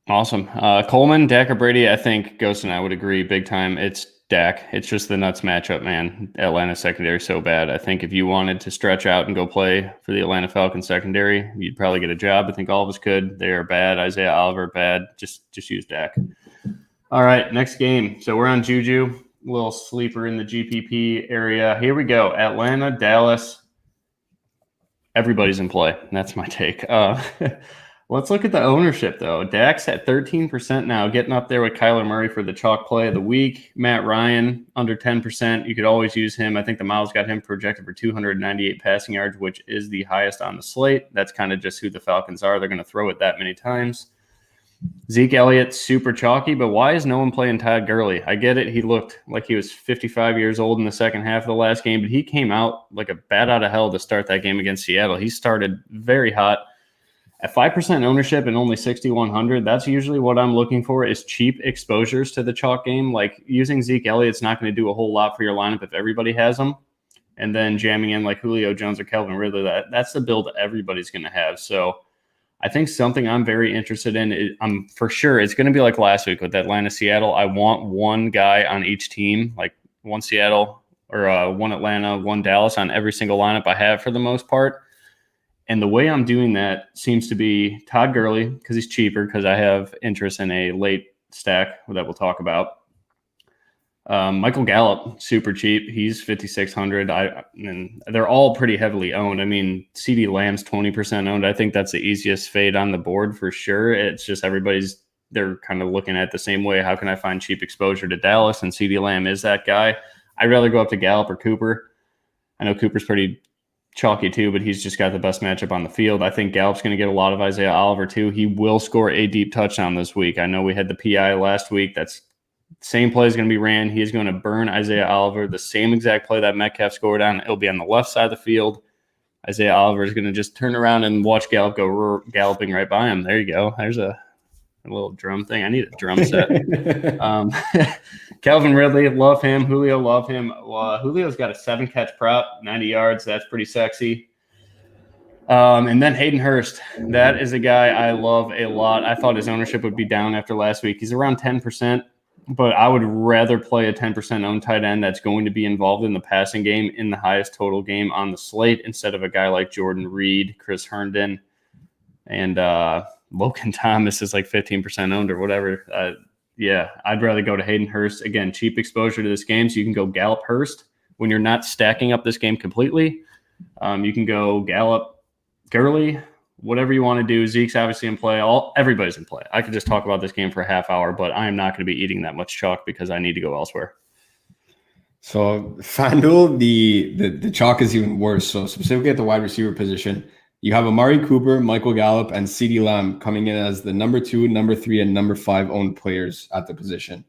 Awesome. Coleman, Dak, or Brady? I think Ghost and I would agree big time. It's Dak. It's just the nuts matchup, man. Atlanta secondary so bad. I think if you wanted to stretch out and go play for the Atlanta Falcons secondary, you'd probably get a job. I think all of us could. They are bad. Isaiah Oliver, bad. Just use Dak. All right, next game. So we're on Juju. Little sleeper in the GPP area. Here we go. Atlanta, Dallas. Everybody's in play. That's my take. Let's look at the ownership, though. Dak's at 13% now, getting up there with Kyler Murray for the chalk play of the week. Matt Ryan, under 10%. You could always use him. I think the Miles got him projected for 298 passing yards, which is the highest on the slate. That's kind of just who the Falcons are. They're going to throw it that many times. Zeke Elliott, super chalky, but why is no one playing Todd Gurley? I get it. He looked like he was 55 years old in the second half of the last game, but he came out like a bat out of hell to start that game against Seattle. He started very hot. At 5% ownership and only 6,100, that's usually what I'm looking for is cheap exposures to the chalk game. Like using Zeke Elliott's not going to do a whole lot for your lineup if everybody has them. And then jamming in like Julio Jones or Calvin Ridley, that's the build everybody's going to have. So I think something I'm very interested in, I'm for sure it's going to be like last week with Atlanta, Seattle. I want one guy on each team, like one Seattle or one Atlanta, one Dallas on every single lineup I have for the most part. And the way I'm doing that seems to be Todd Gurley because he's cheaper because I have interest in a late stack that we'll talk about. Michael Gallup, super cheap. He's 5,600. And they're all pretty heavily owned. I mean, CD Lamb's 20% owned. I think that's the easiest fade on the board for sure. It's just they're kind of looking at it the same way. How can I find cheap exposure to Dallas? And CD Lamb is that guy. I'd rather go up to Gallup or Cooper. I know Cooper's pretty chalky too, but he's just got the best matchup on the field. I think Gallup's going to get a lot of Isaiah Oliver too. He will score a deep touchdown this week. I know we had the PI last week. That's same play is going to be ran. He is going to burn Isaiah Oliver. The same exact play that Metcalf scored on. It'll be on the left side of the field. Isaiah Oliver is going to just turn around and watch Gallup go galloping right by him. There you go. There's a little drum thing. I need a drum set. Calvin Ridley, love him. Julio, love him. Julio's got a 7-catch prop, 90 yards. That's pretty sexy. And then Hayden Hurst. That is a guy I love a lot. I thought his ownership would be down after last week. He's around 10%, but I would rather play a 10% owned tight end that's going to be involved in the passing game in the highest total game on the slate instead of a guy like Jordan Reed, Chris Herndon, and Logan Thomas is like 15% owned or whatever. Yeah, I'd rather go to Hayden Hurst. Again, cheap exposure to this game, so you can go Gallup Hurst when you're not stacking up this game completely. You can go Gallup, Gurley, whatever you want to do. Zeke's obviously in play. Everybody's in play. I could just talk about this game for a half hour, but I am not going to be eating that much chalk because I need to go elsewhere. So FanDuel, the chalk is even worse. So specifically at the wide receiver position, you have Amari Cooper, Michael Gallup, and CeeDee Lamb coming in as the number 2, number 3, and number 5 owned players at the position.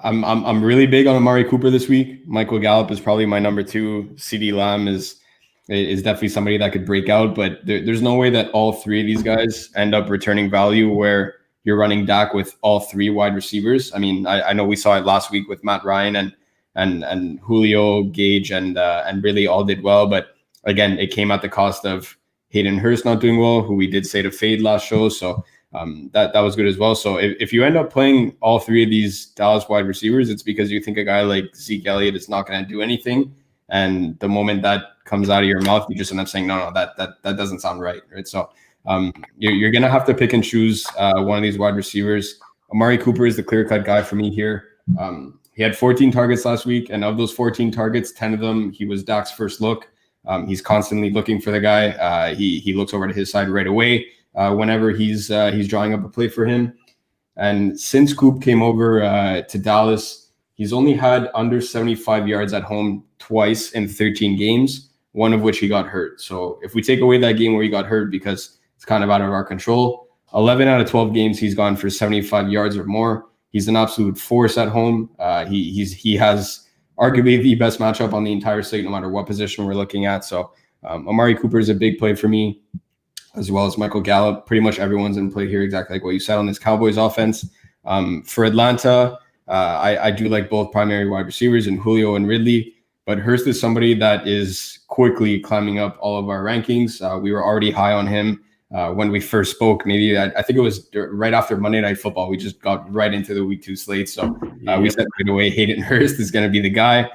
I'm really big on Amari Cooper this week. Michael Gallup is probably my number 2. CeeDee Lamb is definitely somebody that could break out, but there's no way that all 3 of these guys end up returning value where you're running Dak with all 3 wide receivers. I mean, I know we saw it last week with Matt Ryan and Julio, Gage, and really all did well, but again, it came at the cost of Hayden Hurst not doing well, who we did say to fade last show. So that was good as well. So if you end up playing all 3 of these Dallas wide receivers, it's because you think a guy like Zeke Elliott is not going to do anything. And the moment that comes out of your mouth, you just end up saying, no, that doesn't sound right. So you're going to have to pick and choose one of these wide receivers. Amari Cooper is the clear-cut guy for me here. He had 14 targets last week. And of those 14 targets, 10 of them, he was Dak's first look. He's constantly looking for the guy. He looks over to his side right away whenever he's drawing up a play for him. And since Coop came over to Dallas, he's only had under 75 yards at home twice in 13 games, one of which he got hurt. So if we take away that game where he got hurt because it's kind of out of our control, 11 out of 12 games he's gone for 75 yards or more. He's an absolute force at home. He has arguably the best matchup on the entire slate, no matter what position we're looking at. So Amari Cooper is a big play for me, as well as Michael Gallup. Pretty much everyone's in play here, exactly like what you said on this Cowboys offense. For Atlanta, I do like both primary wide receivers and Julio and Ridley. But Hurst is somebody that is quickly climbing up all of our rankings. We were already high on him when we first spoke. Maybe I think it was right after Monday Night Football. We just got right into the week 2 slate. So we said right away, Hayden Hurst is going to be the guy.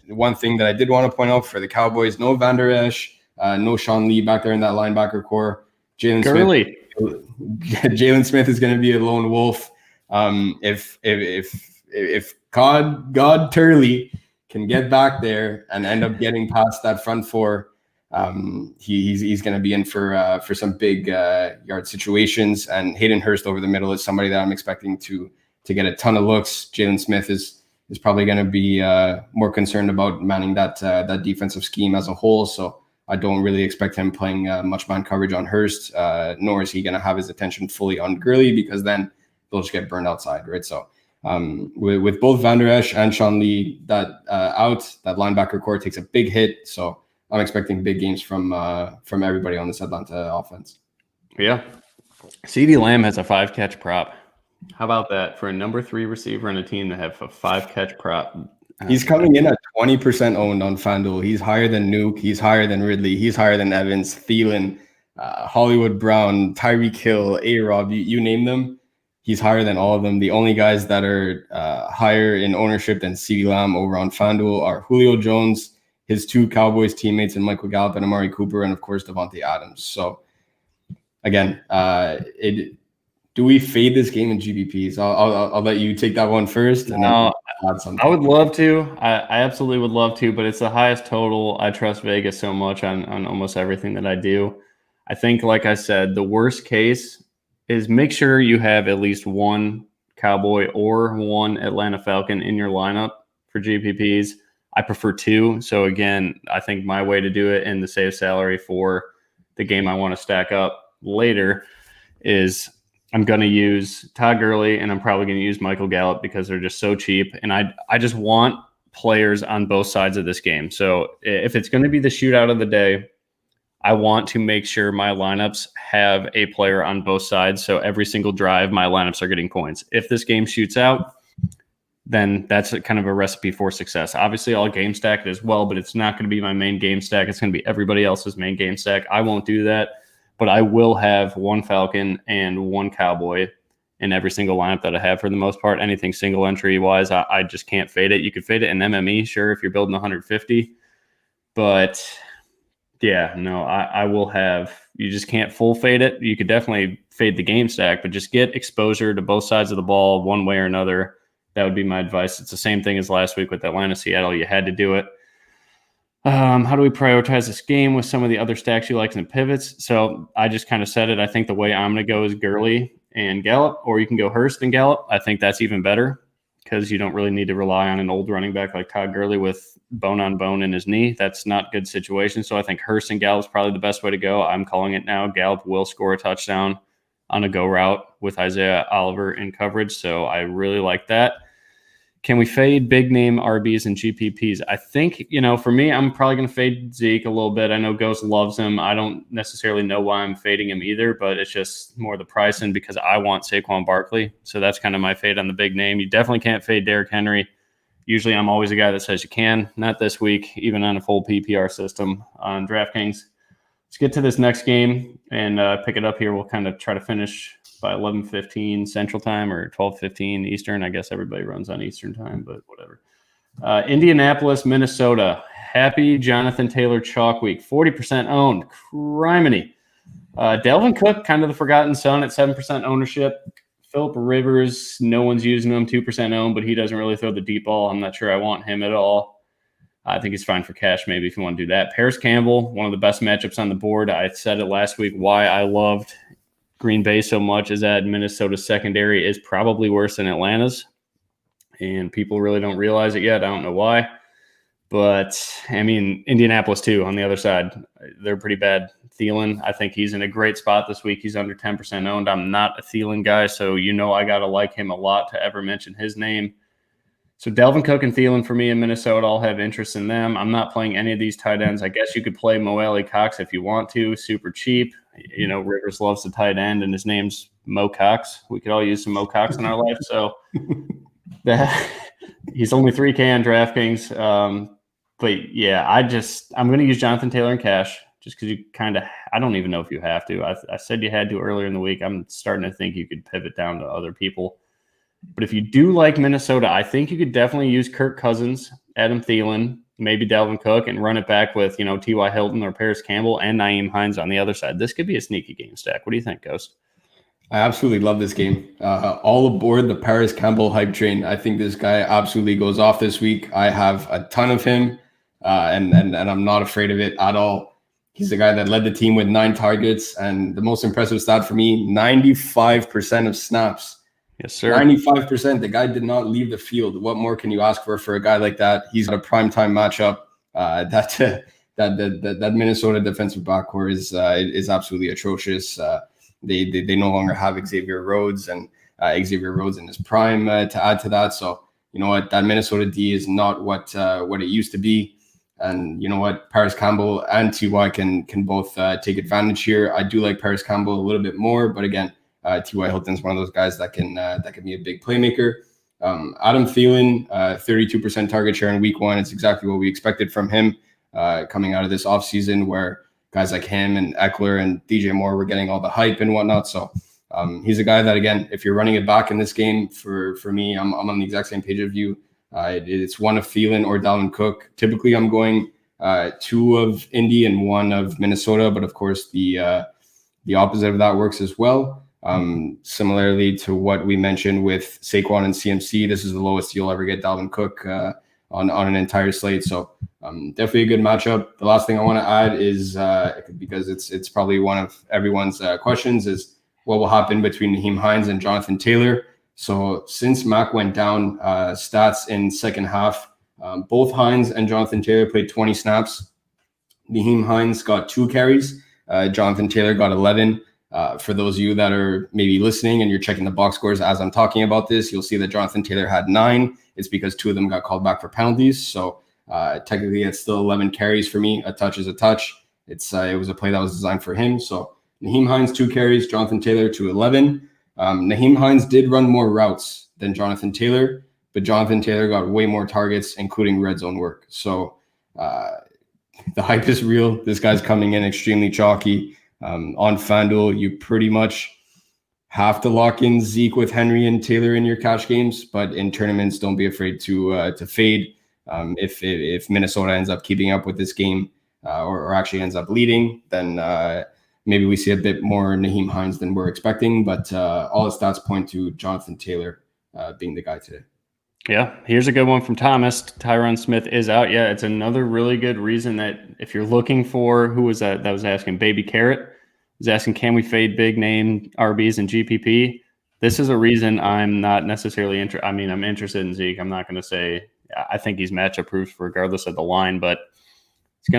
One thing that I did want to point out for the Cowboys, no Van Der Esch, no Sean Lee back there in that linebacker core. Jalen Smith is going to be a lone wolf. If God Turley can get back there and end up getting past that front four, he's going to be in for some big yard situations. And Hayden Hurst over the middle is somebody that I'm expecting to get a ton of looks. Jalen Smith is probably going to be more concerned about manning that defensive scheme as a whole. So I don't really expect him playing much man coverage on Hurst, nor is he going to have his attention fully on Gurley, because then they'll just get burned outside, right? So with both Van Der Esch and Sean Lee that that linebacker core takes a big hit. So I'm expecting big games from everybody on this Atlanta offense. Yeah. CeeDee Lamb has a 5-catch prop. How about that for a number 3 receiver and a team to have a 5-catch prop? He's coming in at 20% owned on FanDuel. He's higher than Nuke. He's higher than Ridley. He's higher than Evans, Thielen, Hollywood Brown, Tyreek Hill, A-Rob, you name them. He's higher than all of them. The only guys that are higher in ownership than CeeDee Lamb over on FanDuel are Julio Jones, his 2 Cowboys teammates, and Michael Gallup and Amari Cooper, and of course Devontae Adams. So again, do we fade this game in GPPs? I'll let you take that one first. And then add something. I would love to. I absolutely would love to, but it's the highest total. I trust Vegas so much on almost everything that I do. I think, like I said, the worst case is make sure you have at least one Cowboy or one Atlanta Falcon in your lineup for GPPs. I prefer 2. So again, I think my way to do it and the save salary for the game I want to stack up later is I'm going to use Todd Gurley and I'm probably going to use Michael Gallup because they're just so cheap. And I just want players on both sides of this game. So if it's going to be the shootout of the day, I want to make sure my lineups have a player on both sides. So every single drive, my lineups are getting points. If this game shoots out, then that's kind of a recipe for success. Obviously, I'll game stack it as well, but it's not going to be my main game stack. It's going to be everybody else's main game stack. I won't do that, but I will have one Falcon and one Cowboy in every single lineup that I have for the most part. Anything single entry wise, I just can't fade it. You could fade it in MME, sure, if you're building 150, but yeah, no, I will have, you just can't full fade it. You could definitely fade the game stack, but just get exposure to both sides of the ball one way or another. That would be my advice. It's the same thing as last week with Atlanta, Seattle. You had to do it. How do we prioritize this game with some of the other stacks you like in the pivots? So I just kind of said it. I think the way I'm going to go is Gurley and Gallup, or you can go Hurst and Gallup. I think that's even better because you don't really need to rely on an old running back like Todd Gurley with bone on bone in his knee. That's not a good situation. So I think Hurst and Gallup is probably the best way to go. I'm calling it now. Gallup will score a touchdown on a go route with Isaiah Oliver in coverage. So I really like that. Can we fade big name RBs and GPPs? I think, for me, I'm probably going to fade Zeke a little bit. I know Ghost loves him. I don't necessarily know why I'm fading him either, but it's just more the price and because I want Saquon Barkley. So that's kind of my fade on the big name. You definitely can't fade Derrick Henry. Usually I'm always a guy that says you can. Not this week, even on a full PPR system on DraftKings. Let's get to this next game and pick it up here. We'll kind of try to finish by 11:15 Central Time or 12:15 Eastern. I guess everybody runs on Eastern Time, but whatever. Indianapolis, Minnesota. Happy Jonathan Taylor chalk week. 40% owned. Criminy. Delvin Cook, kind of the forgotten son at 7% ownership. Phillip Rivers, no one's using him, 2% owned, but he doesn't really throw the deep ball. I'm not sure I want him at all. I think he's fine for cash maybe if you want to do that. Paris Campbell, one of the best matchups on the board. I said it last week why I loved Green Bay so much is that Minnesota's secondary is probably worse than Atlanta's, and people really don't realize it yet. I don't know why, but I mean, Indianapolis too on the other side, they're pretty bad. Thielen, I think he's in a great spot this week. He's under 10% owned. I'm not a Thielen guy, so I got to like him a lot to ever mention his name. So Delvin Cook and Thielen for me in Minnesota, I'll have interest in them. I'm not playing any of these tight ends. I guess you could play Mo Alley Cox if you want to, super cheap. Rivers loves the tight end, and his name's Mo Cox. We could all use some Mo Cox in our life. So he's only $3K on DraftKings. But yeah, I'm going to use Jonathan Taylor in cash just because you kind of, I don't even know if you have to. I said you had to earlier in the week. I'm starting to think you could pivot down to other people. But if you do like Minnesota, I think you could definitely use Kirk Cousins, Adam Thielen, maybe Dalvin Cook, and run it back with, T.Y. Hilton or Paris Campbell and Nyheim Hines on the other side. This could be a sneaky game stack. What do you think, Ghost? I absolutely love this game. All aboard the Paris Campbell hype train. I think this guy absolutely goes off this week. I have a ton of him, and I'm not afraid of it at all. He's the guy that led the team with 9 targets, and the most impressive stat for me, 95% of snaps. Yes, sir. 95%. The guy did not leave the field. What more can you ask for a guy like that? He's got a primetime matchup. That Minnesota defensive backcourt is absolutely atrocious. They no longer have Xavier Rhodes, and Xavier Rhodes in his prime to add to that. So you know what, that Minnesota D is not what it used to be. And you know what, Paris Campbell and Ty can both take advantage here. I do like Paris Campbell a little bit more, but again, T.Y. Hilton's one of those guys that can be a big playmaker. Adam Thielen, 32% target share in week 1. It's exactly what we expected from him coming out of this offseason, where guys like him and Eckler and DJ Moore were getting all the hype and whatnot. So he's a guy that, again, if you're running it back in this game, for me, I'm on the exact same page of you. It's one of Thielen or Dalvin Cook. Typically, I'm going 2 of Indy and 1 of Minnesota, but of course the opposite of that works as well. Similarly to what we mentioned with Saquon and CMC, this is the lowest you'll ever get Dalvin Cook on an entire slate. So definitely a good matchup. The last thing I want to add is because it's probably one of everyone's questions is what will happen between Nyheim Hines and Jonathan Taylor. So since Mac went down, stats in second half, both Hines and Jonathan Taylor played 20 snaps. Nyheim Hines got 2 carries. Jonathan Taylor got 11. For those of you that are maybe listening and you're checking the box scores as I'm talking about this, you'll see that Jonathan Taylor had 9. It's because 2 of them got called back for penalties. So technically, it's still 11 carries for me. A touch is a touch. It was a play that was designed for him. So Nyheim Hines, 2 carries, Jonathan Taylor to 11. Nyheim Hines did run more routes than Jonathan Taylor, but Jonathan Taylor got way more targets, including red zone work. So the hype is real. This guy's coming in extremely chalky. On FanDuel, you pretty much have to lock in Zeke with Henry and Taylor in your cash games, but in tournaments, don't be afraid to fade. If Minnesota ends up keeping up with this game or actually ends up leading, then maybe we see a bit more Nyheim Hines than we're expecting. But all the stats point to Jonathan Taylor being the guy today. Yeah, here's a good one from Thomas. Tyron Smith is out. Yeah, it's another really good reason that if you're looking for, who was that was asking? Baby Carrot was asking, can we fade big name RBs and GPP? This is a reason I'm not necessarily interested. I mean, I'm interested in Zeke. I'm not going to say I think he's matchup proof regardless of the line, but it's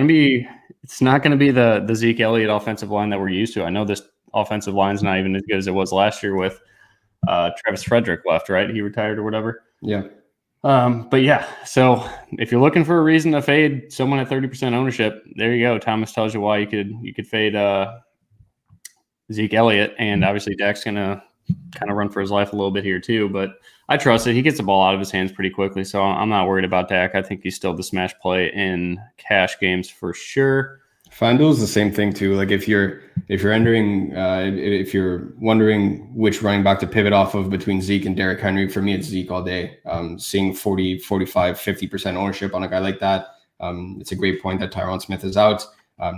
not going to be the Zeke Elliott offensive line that we're used to. I know this offensive line's not even as good as it was last year with Travis Frederick left, right? He retired or whatever. Yeah. But yeah, so if you're looking for a reason to fade someone at 30% ownership, there you go. Thomas tells you why you could fade Zeke Elliott, and obviously Dak's gonna kind of run for his life a little bit here too. But I trust it. He gets the ball out of his hands pretty quickly, so I'm not worried about Dak. I think he's still the smash play in cash games for sure. FanDuel is the same thing too. Like if you're entering, if you're wondering which running back to pivot off of between Zeke and Derrick Henry, for me it's Zeke all day. Seeing 40, 45, 50% ownership on a guy like that, it's a great point that Tyron Smith is out.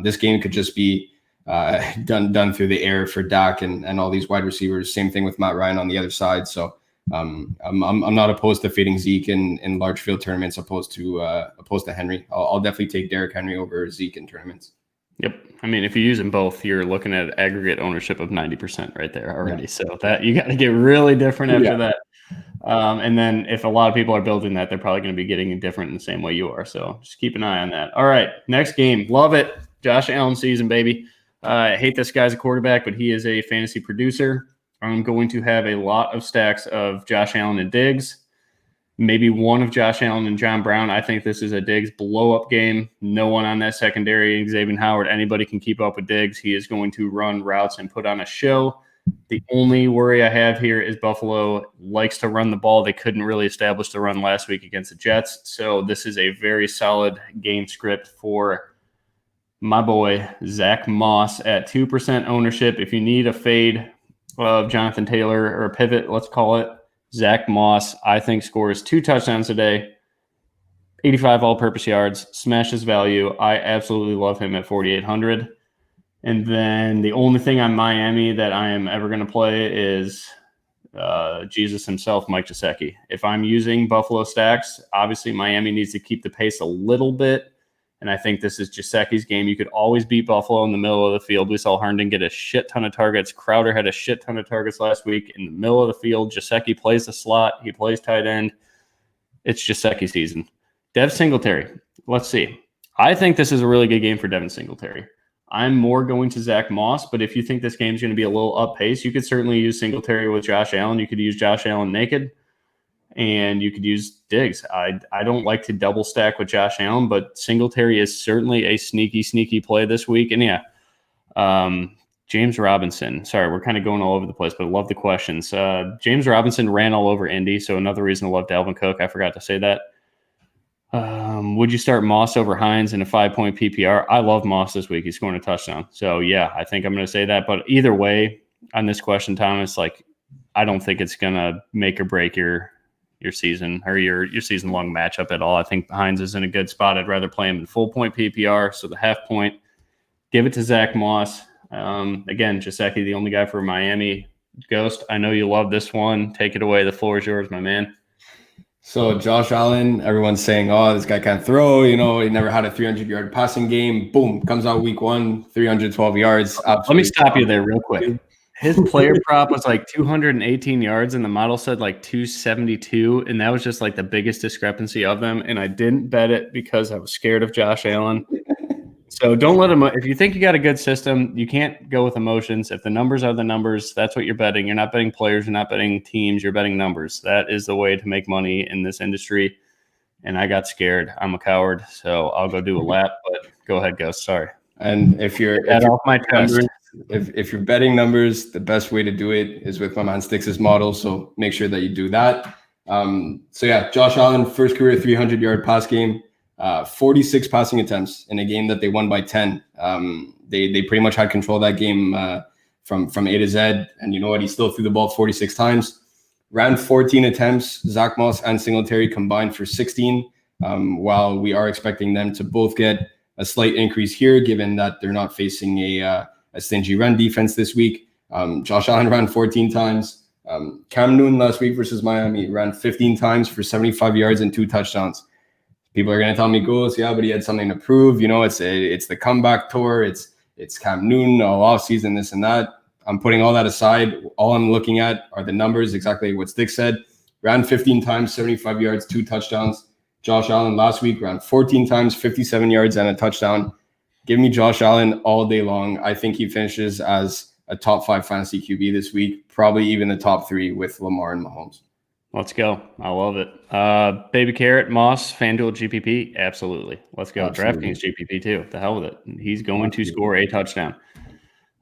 This game could just be done through the air for Dak and all these wide receivers. Same thing with Matt Ryan on the other side. So I'm not opposed to fading Zeke in large field tournaments opposed to Henry. I'll definitely take Derrick Henry over Zeke in tournaments. Yep. I mean, if you use them both, you're looking at aggregate ownership of 90% right there already. Yeah. So that you got to get really different after that. And then if a lot of people are building that, they're probably going to be getting it different in the same way you are. So just keep an eye on that. All right. Next game. Love it. Josh Allen season, baby. I hate this guy's a quarterback, but he is a fantasy producer. I'm going to have a lot of stacks of Josh Allen and Diggs. Maybe one of Josh Allen and John Brown. I think this is a Diggs blow-up game. No one on that secondary, Xavier Howard, anybody can keep up with Diggs. He is going to run routes and put on a show. The only worry I have here is Buffalo likes to run the ball. They couldn't really establish the run last week against the Jets. So this is a very solid game script for my boy, Zach Moss at 2% ownership. If you need a fade of Jonathan Taylor or a pivot, let's call it, Zach Moss, I think scores 2 touchdowns today, 85 all-purpose yards, smashes value. I absolutely love him at 4,800. And then the only thing on Miami that I am ever going to play is Jesus himself, Mike Gesicki. If I'm using Buffalo stacks, obviously Miami needs to keep the pace a little bit. And I think this is Gesicki's game. You could always beat Buffalo in the middle of the field. We saw Herndon get a shit ton of targets. Crowder had a shit ton of targets last week in the middle of the field. Gesicki plays the slot. He plays tight end. It's Gesicki season. Dev Singletary. Let's see. I think this is a really good game for Devin Singletary. I'm more going to Zach Moss, but if you think this game is going to be a little up pace, you could certainly use Singletary with Josh Allen. You could use Josh Allen naked, and you could use Diggs. I don't like to double stack with Josh Allen, but Singletary is certainly a sneaky play this week. And James Robinson. Sorry, we're kind of going all over the place, but I love the questions. James Robinson ran all over Indy, so another reason to love Dalvin Cook. I forgot to say that. Would you start Moss over Hines in a 5-point PPR? I love Moss this week. He's scoring a touchdown. So, yeah, I think I'm going to say that. But either way, on this question, Thomas, I don't think it's going to make or break your season or your season-long matchup at all. I think Hines is in a good spot. I'd rather play him in full-point PPR. So the half point, give it to Zach Moss. Again, Gesicki, the only guy for Miami. Ghost, I know you love this one. Take it away. The floor is yours, my man. So Josh Allen, everyone's saying, oh, this guy can't throw. He never had a 300-yard passing game. Boom, comes out week 1, 312 yards. Let me stop you there real quick. His player prop was 218 yards, and the model said 272, and that was just the biggest discrepancy of them. And I didn't bet it because I was scared of Josh Allen. So don't let him. If you think you got a good system, you can't go with emotions. If the numbers are the numbers, that's what you're betting. You're not betting players. You're not betting teams. You're betting numbers. That is the way to make money in this industry. And I got scared. I'm a coward, so I'll go do a lap. But go ahead, Ghost. Sorry. And if you're off my chest. If you're betting numbers, the best way to do it is with my man Stix's model. So make sure that you do that. Josh Allen, first career 300-yard pass game. 46 passing attempts in a game that they won by 10. They pretty much had control of that game from A to Z. And you know what? He still threw the ball 46 times. Ran 14 attempts. Zach Moss and Singletary combined for 16. While we are expecting them to both get a slight increase here, given that they're not facing a stingy run defense this week. Josh Allen ran 14 times. Cam Newton last week versus Miami ran 15 times for 75 yards and 2 touchdowns. People are going to tell me, "Goes, yeah, but he had something to prove." It's the comeback tour. It's Cam Newton all offseason, this and that. I'm putting all that aside. All I'm looking at are the numbers, exactly what Stix said. Ran 15 times, 75 yards, 2 touchdowns. Josh Allen last week ran 14 times, 57 yards, and a touchdown. Give me Josh Allen all day long. I think he finishes as a top 5 fantasy QB this week, probably even the top 3 with Lamar and Mahomes. Let's go. I love it. Baby Carrot, Moss, FanDuel GPP. Absolutely. Let's go. Absolutely. DraftKings GPP too. The hell with it. He's going to score a touchdown.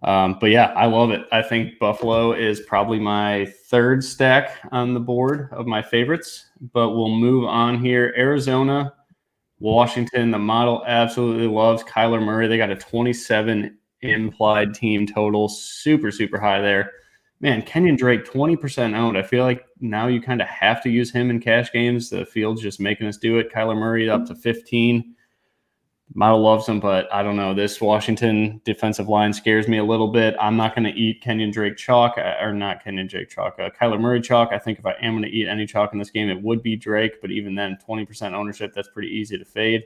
But yeah, I love it. I think Buffalo is probably my 3rd stack on the board of my favorites, but we'll move on here. Arizona, Washington, the model absolutely loves Kyler Murray. They got a 27 implied team total. Super high there. Man, Kenyon Drake, 20% owned. I feel like now you kind of have to use him in cash games. The field's just making us do it. Kyler Murray up to 15. Model loves him, but I don't know. This Washington defensive line scares me a little bit. I'm not going to eat Kenyon Drake chalk, or not Kenyon Drake chalk, Kyler Murray chalk. I think if I am going to eat any chalk in this game, it would be Drake, but even then, 20% ownership, that's pretty easy to fade.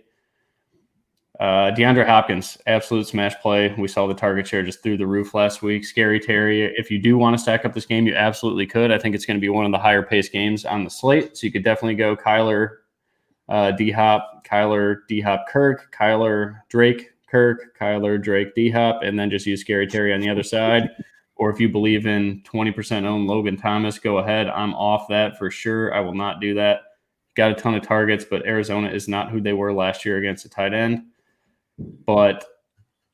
DeAndre Hopkins, absolute smash play. We saw the target share just through the roof last week. Scary Terry. If you do want to stack up this game, you absolutely could. I think it's going to be one of the higher paced games on the slate. So you could definitely go Kyler, D-Hop, Kyler, D-Hop, Kirk, Kyler, Drake, Kirk, Kyler, Drake, D-Hop, and then just use Scary Terry on the other side. Or if you believe in 20% owned Logan Thomas, go ahead. I'm off that for sure. I will not do that. Got a ton of targets, but Arizona is not who they were last year against a tight end. But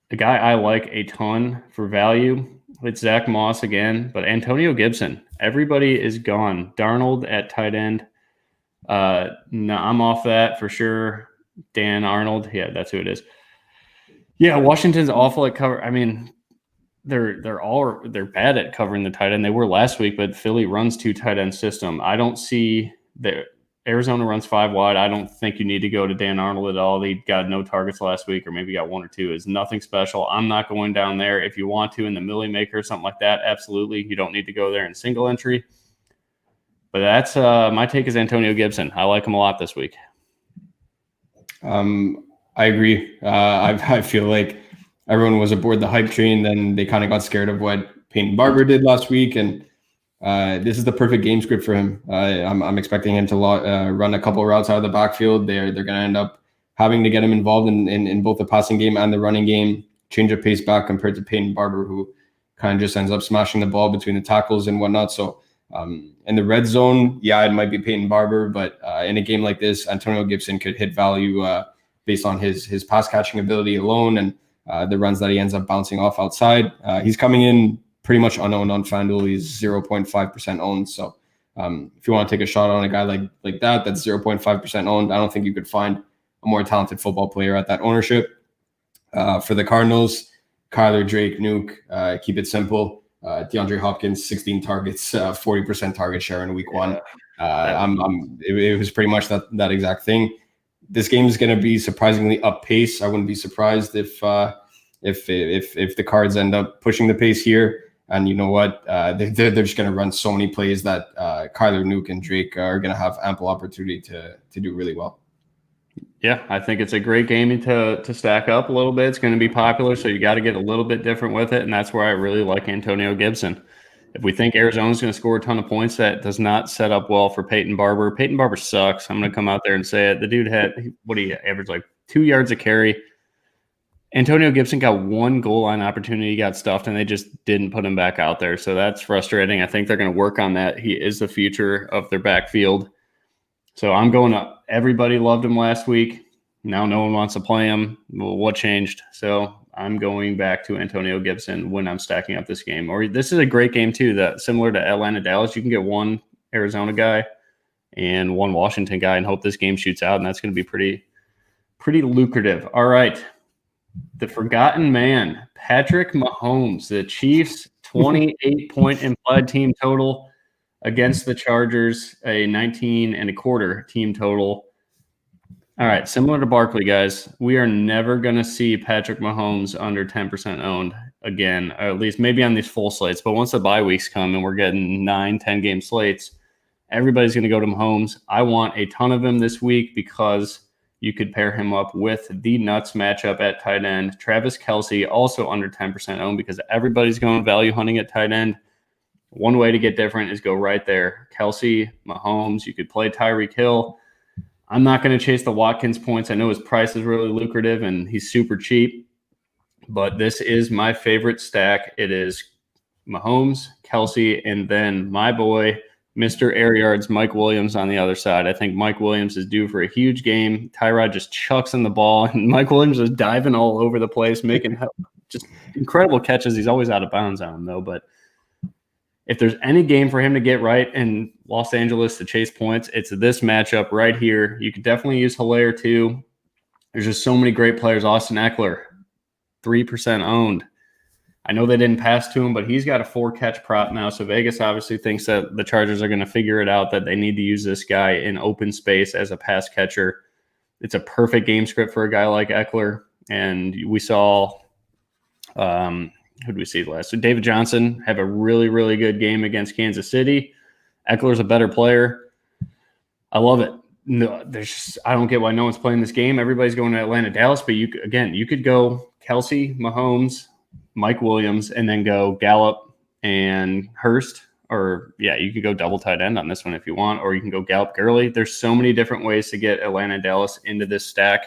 the guy I like a ton for value, It's Zach Moss again, but Antonio Gibson. Everybody is gone. Darnold at tight end. No, I'm off that for sure. Dan Arnold. Yeah, that's who it is. Yeah, Washington's awful at cover. I mean, they're bad at covering the tight end. They were last week, but Philly runs 2 tight end system. I don't see the Arizona runs 5 wide. I don't think you need to go to Dan Arnold at all. He got no targets last week, or maybe got 1 or 2. It's nothing special. I'm not going down there. If you want to in the Millie Maker or something like that, absolutely. You don't need to go there in single entry. But that's my take is Antonio Gibson. I like him a lot this week. I agree. I feel like everyone was aboard the hype train. Then they kind of got scared of what Peyton Barber did last week. And this is the perfect game script for him. I'm expecting him to run a couple of routes out of the backfield. They're going to end up having to get him involved in both the passing game and the running game, change of pace back compared to Peyton Barber, who kind of just ends up smashing the ball between the tackles and whatnot. So in the red zone, yeah, it might be Peyton Barber, but in a game like this, Antonio Gibson could hit value based on his pass catching ability alone and the runs that he ends up bouncing off outside. He's coming in pretty much unowned on FanDuel. He's 0.5% owned. So if you want to take a shot on a guy like that's 0.5% owned, I don't think you could find a more talented football player at that ownership. For the Cardinals, Kyler, Drake, Nuke, keep it simple. DeAndre Hopkins, 16 targets, 40% target share in week 1. It was pretty much that exact thing. This game is going to be surprisingly up pace. I wouldn't be surprised if the Cards end up pushing the pace here. And you know what? They're just going to run so many plays that Kyler, Nuke, and Drake are going to have ample opportunity to do really well. Yeah, I think it's a great game to stack up a little bit. It's going to be popular, so you got to get a little bit different with it, and that's where I really like Antonio Gibson. If we think Arizona's going to score a ton of points, that does not set up well for Peyton Barber. Peyton Barber sucks. I'm going to come out there and say it. The dude had, what he averaged, like 2 yards a carry. Antonio Gibson got 1 goal line opportunity, he got stuffed, and they just didn't put him back out there. So that's frustrating. I think they're going to work on that. He is the future of their backfield. So I'm going up. Everybody loved him last week. Now no one wants to play him. Well, what changed? So I'm going back to Antonio Gibson when I'm stacking up this game. Or this is a great game too, that similar to Atlanta Dallas. You can get 1 Arizona guy and 1 Washington guy and hope this game shoots out, and that's going to be pretty lucrative. All right. The forgotten man, Patrick Mahomes, the Chiefs 28-point implied team total against the Chargers, a 19.25 team total. All right, similar to Barkley, guys, we are never going to see Patrick Mahomes under 10% owned again, or at least maybe on these full slates. But once the bye weeks come and we're getting 9-10 game slates, everybody's going to go to Mahomes. I want a ton of him this week because you could pair him up with the nuts matchup at tight end. Travis Kelce, also under 10% owned because everybody's going value hunting at tight end. One way to get different is go right there. Kelce, Mahomes, you could play Tyreek Hill. I'm not going to chase the Watkins points. I know his price is really lucrative and he's super cheap, but this is my favorite stack. It is Mahomes, Kelce, and then my boy, Mr. Air Yards, Mike Williams on the other side. I think Mike Williams is due for a huge game. Tyrod just chucks in the ball, and Mike Williams is diving all over the place, making just incredible catches. He's always out of bounds on him, though, but if there's any game for him to get right in Los Angeles to chase points, it's this matchup right here. You could definitely use Hilaire too. There's just so many great players. Austin Eckler, 3% owned. I know they didn't pass to him, but he's got a 4-catch prop now. So Vegas obviously thinks that the Chargers are going to figure it out, that they need to use this guy in open space as a pass catcher. It's a perfect game script for a guy like Eckler. And we saw who did we see last? So David Johnson have a really, really good game against Kansas City. Eckler's a better player. I love it. No, I don't get why no one's playing this game. Everybody's going to Atlanta, Dallas, but you could go Kelce, Mahomes, Mike Williams, and then go Gallup and Hurst. Or, yeah, you could go double tight end on this one if you want, or you can go Gallup Gurley. There's so many different ways to get Atlanta, Dallas into this stack,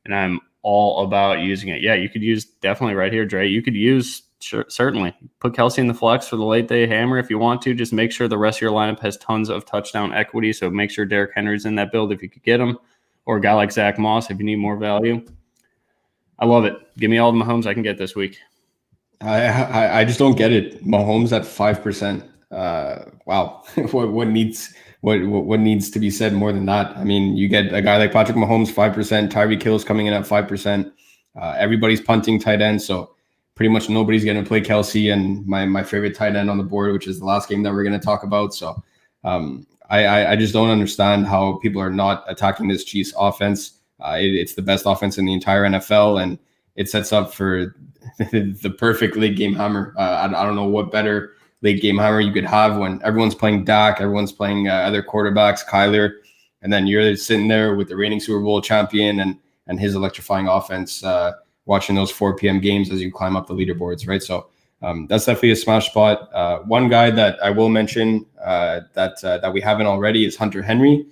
and I'm all about using it. Yeah, you could use definitely right here, Dre. You could use, certainly, put Kelce in the flex for the late day hammer if you want to. Just make sure the rest of your lineup has tons of touchdown equity. So make sure Derrick Henry's in that build if you could get him, or a guy like Zach Moss if you need more value. I love it. Give me all the Mahomes I can get this week. I just don't get it. Mahomes at 5%. Wow. What needs to be said more than that? I mean, you get a guy like Patrick Mahomes 5%. Tyreek Hill's coming in at 5%. Everybody's punting tight end, so pretty much nobody's going to play Kelsey and my favorite tight end on the board, which is the last game that we're going to talk about. So I just don't understand how people are not attacking this Chiefs offense. It's the best offense in the entire NFL, and it sets up for the perfect late game hammer. I don't know what better late game hammer you could have when everyone's playing Dak, everyone's playing other quarterbacks, Kyler, and then you're sitting there with the reigning Super Bowl champion and his electrifying offense, watching those 4 p.m. games as you climb up the leaderboards, right? So that's definitely a smash spot. One guy that I will mention that we haven't already is Hunter Henry.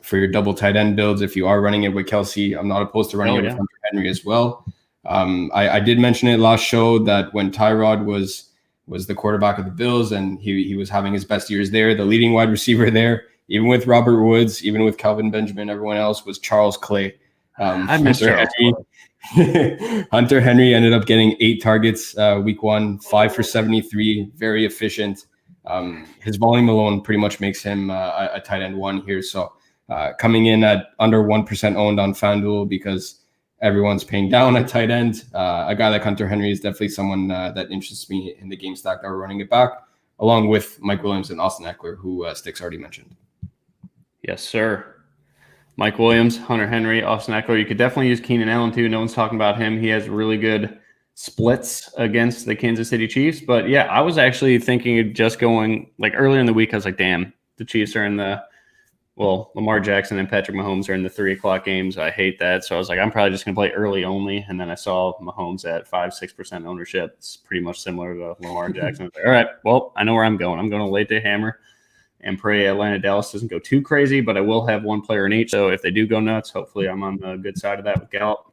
For your double tight end builds, if you are running it with Kelsey, I'm not opposed to running it with Hunter Henry as well. I did mention it last show that when Tyrod was the quarterback of the Bills and he was having his best years there, the leading wide receiver there, even with Robert Woods, even with Calvin Benjamin, everyone else was Charles Clay. I miss Charles Henry. Hunter Henry ended up getting 8 targets week 1, 5 for 73, very efficient. His volume alone pretty much makes him a tight end 1 here. So coming in at under 1% owned on FanDuel because everyone's paying down at tight end. A guy like Hunter Henry is definitely someone that interests me in the game stack that we're running it back, along with Mike Williams and Austin Eckler, who Stix already mentioned. Yes, sir. Mike Williams, Hunter Henry, Austin Eckler. You could definitely use Keenan Allen too. No one's talking about him. He has really good splits against the Kansas City Chiefs. But yeah, I was actually thinking of just going like earlier in the week. I was like, damn, the Chiefs are in Lamar Jackson and Patrick Mahomes are in the 3:00 games. I hate that. So I was like, I'm probably just going to play early only. And then I saw Mahomes at 5-6% ownership. It's pretty much similar to Lamar Jackson. I was like, all right, well, I know where I'm going. I'm going to late day hammer and pray Atlanta Dallas doesn't go too crazy, but I will have one player in each. So if they do go nuts, hopefully I'm on the good side of that with Gallup.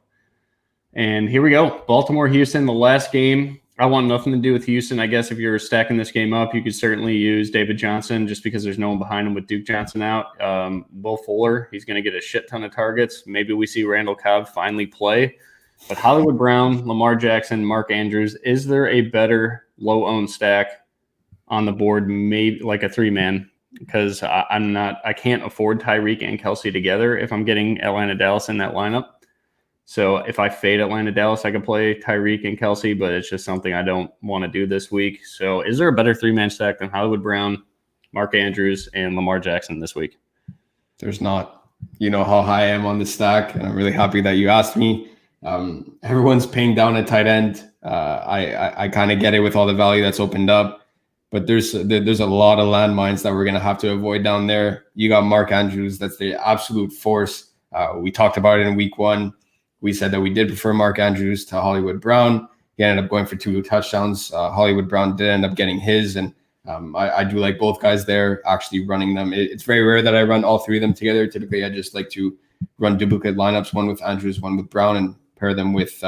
And here we go. Baltimore, Houston, the last game. I want nothing to do with Houston. I guess if you're stacking this game up, you could certainly use David Johnson just because there's no one behind him with Duke Johnson out. Will Fuller, he's going to get a shit ton of targets. Maybe we see Randall Cobb finally play. But Hollywood Brown, Lamar Jackson, Mark Andrews, is there a better low-owned stack on the board, maybe like a 3-man? Because I can't afford Tyreek and Kelsey together if I'm getting Atlanta Dallas in that lineup. So if I fade Atlanta Dallas, I can play Tyreek and Kelsey, but it's just something I don't want to do this week. So is there a better 3-man stack than Hollywood Brown, Mark Andrews, and Lamar Jackson this week? There's not. You know how high I am on the stack, and I'm really happy that you asked me. Everyone's paying down at tight end. I kind of get it with all the value that's opened up. But there's a lot of landmines that we're going to have to avoid down there. You got Mark Andrews. That's the absolute force. We talked about it in week 1. We said that we did prefer Mark Andrews to Hollywood Brown. He ended up going for 2 touchdowns. Hollywood Brown did end up getting his. And I do like both guys there, actually running them. It's very rare that I run all 3 of them together. Typically, I just like to run duplicate lineups, one with Andrews, one with Brown, and pair them with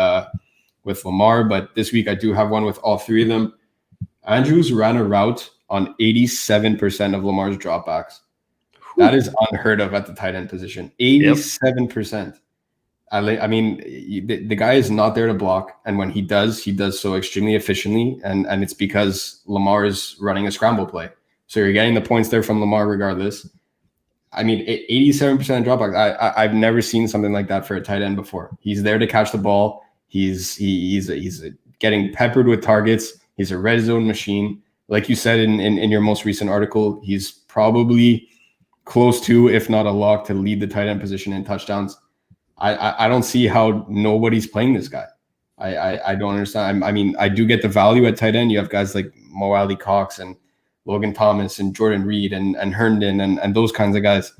Lamar. But this week, I do have one with all 3 of them. Andrews ran a route on 87% of Lamar's dropbacks. That is unheard of at the tight end position. 87%. I mean, the guy is not there to block. And when he does so extremely efficiently. And it's because Lamar is running a scramble play. So you're getting the points there from Lamar regardless. I mean, 87% dropbacks. I've never seen something like that for a tight end before. He's there to catch the ball. He's getting peppered with targets. He's a red zone machine. Like you said in your most recent article, he's probably close to, if not a lock, to lead the tight end position in touchdowns. I don't see how nobody's playing this guy. I don't understand. I mean, I do get the value at tight end. You have guys like Mo Alley Cox and Logan Thomas and Jordan Reed and Herndon and those kinds of guys.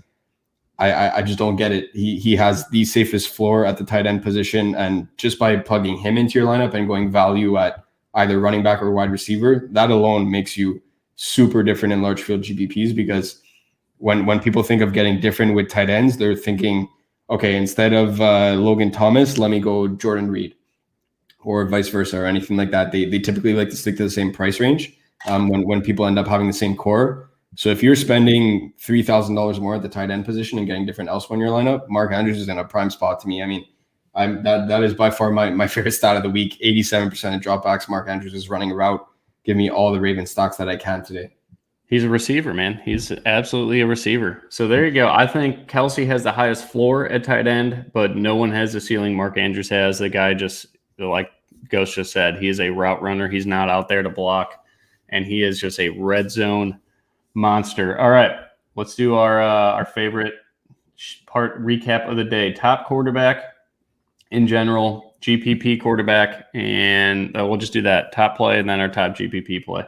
I just don't get it. He has the safest floor at the tight end position. And just by plugging him into your lineup and going value at either running back or wide receiver, that alone makes you super different in large field GPPs, because when people think of getting different with tight ends, they're thinking, okay, instead of Logan Thomas, let me go Jordan Reed, or vice versa, or anything like that. They typically like to stick to the same price range when people end up having the same core. So if you're spending $3,000 more at the tight end position and getting different elsewhere in your lineup, Mark Andrews is in a prime spot to me. I mean, that is by far my favorite stat of the week. 87% of dropbacks. Mark Andrews is running a route. Give me all the Ravens stocks that I can today. He's a receiver, man. He's absolutely a receiver. So there you go. I think Kelsey has the highest floor at tight end, but no one has the ceiling Mark Andrews has. The guy just, like Ghost just said, he is a route runner. He's not out there to block, and he is just a red zone monster. All right, let's do our favorite part recap of the day. Top quarterback in general, GPP quarterback, and we'll just do that. Top play and then our top GPP play.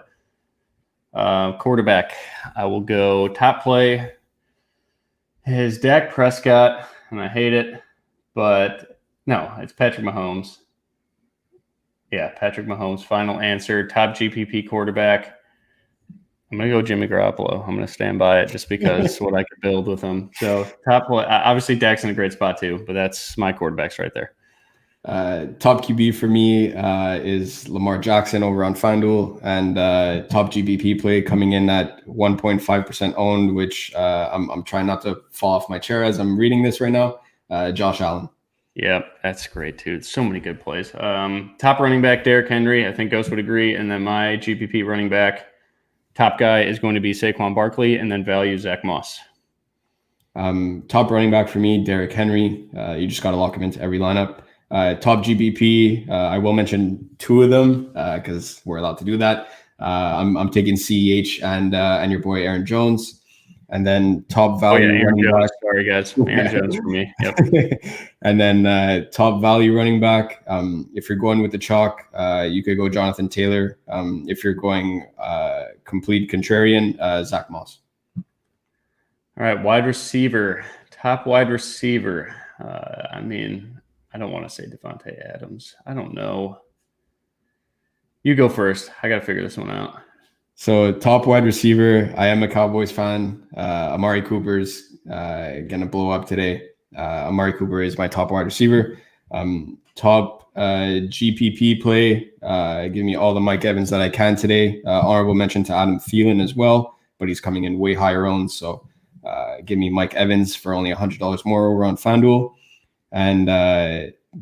Quarterback, I will go top play is Dak Prescott, and I hate it, but no, it's Patrick Mahomes. Yeah, Patrick Mahomes. Final answer. Top GPP quarterback. I'm going to go Jimmy Garoppolo. I'm going to stand by it just because what I could build with him. So top play, obviously Dak's in a great spot too, but that's my quarterbacks right there. Top QB for me is Lamar Jackson over on FanDuel, and top GPP play coming in at 1.5% owned, which I'm trying not to fall off my chair as I'm reading this right now. Josh Allen. Yeah, that's great too. So many good plays. Top running back, Derrick Henry. I think Ghost would agree. And then my GPP running back, top guy is going to be Saquon Barkley, and then value Zach Moss. Top running back for me, Derrick Henry. You just got to lock him into every lineup. Top GPP, I will mention two of them because we're allowed to do that. I'm taking CEH and your boy Aaron Jones. And then top value running Jones. back. Sorry, guys. Aaron Jones for me. Yep. And then top value running back. If you're going with the chalk, you could go Jonathan Taylor. If you're going complete contrarian, Zach Moss. All right, wide receiver. Top wide receiver. I don't want to say Devontae Adams. I don't know. You go first. I got to figure this one out. So top wide receiver, I am a Cowboys fan. Amari Cooper's going to blow up today. Amari Cooper is my top wide receiver. Top GPP play, give me all the Mike Evans that I can today. Honorable mention to Adam Thielen as well, but he's coming in way higher owned. So give me Mike Evans for only $100 more over on FanDuel. And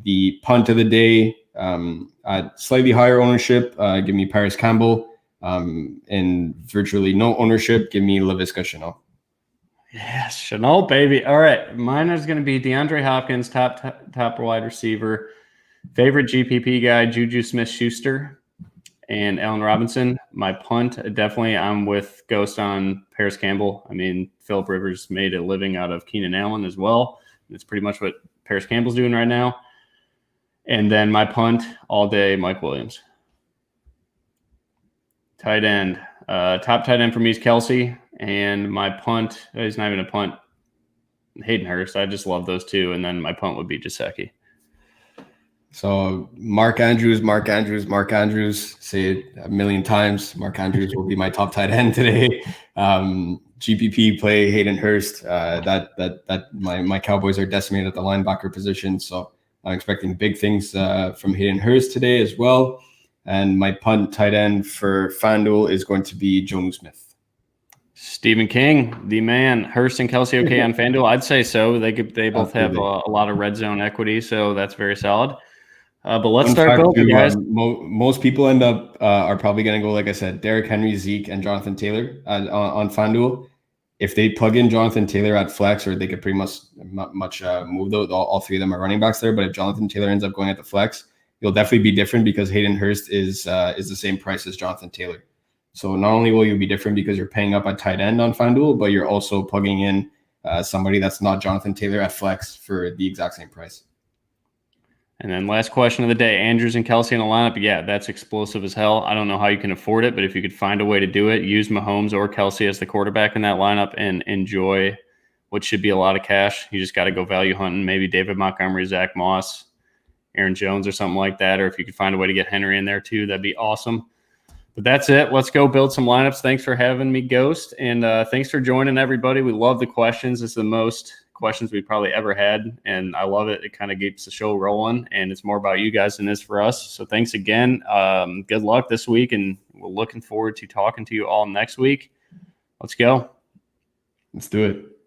the punt of the day, at slightly higher ownership, give me Paris Campbell. In virtually no ownership, give me Laviska Shenault. Yes, Shenault, baby. All right, mine is going to be DeAndre Hopkins, top wide receiver. Favorite GPP guy, Juju Smith-Schuster and Allen Robinson. My punt, definitely, I'm with Ghost on Paris Campbell. I mean, Phillip Rivers made a living out of Keenan Allen as well. It's pretty much what Paris Campbell's doing right now. And then my punt all day, Mike Williams. Tight end. Top tight end for me is Kelsey. And my punt is not even a punt. Hayden Hurst. I just love those two. And then my punt would be Gesicki. So Mark Andrews. Say it a million times. Mark Andrews will be my top tight end today. GPP play Hayden Hurst. My Cowboys are decimated at the linebacker position. So I'm expecting big things from Hayden Hurst today as well. And my punt tight end for FanDuel is going to be Jonnu Smith. Stephen King, the man. Hurst and Kelsey okay on FanDuel? I'd say so. They both have a lot of red zone equity, so that's very solid. But let's start building, guys. Most people end up are probably going to go, like I said, Derrick Henry, Zeke, and Jonathan Taylor on FanDuel. If they plug in Jonathan Taylor at flex, or they could pretty much move those, all three of them are running backs there. But if Jonathan Taylor ends up going at the flex, you'll definitely be different because Hayden Hurst is the same price as Jonathan Taylor. So not only will you be different because you're paying up at tight end on FanDuel, but you're also plugging in somebody that's not Jonathan Taylor at flex for the exact same price. And then last question of the day, Andrews and Kelsey in the lineup. Yeah, that's explosive as hell. I don't know how you can afford it, but if you could find a way to do it, use Mahomes or Kelsey as the quarterback in that lineup and enjoy what should be a lot of cash. You just got to go value hunting. Maybe David Montgomery, Zach Moss, Aaron Jones or something like that. Or if you could find a way to get Henry in there too, that'd be awesome. But that's it. Let's go build some lineups. Thanks for having me, Ghost. And thanks for joining, everybody. We love the questions. It's the most questions we've probably ever had, and I love it. It kind of keeps the show rolling, and it's more about you guys than it is for us. So thanks again. Good luck this week, and we're looking forward to talking to you all next week. Let's go. Let's do it.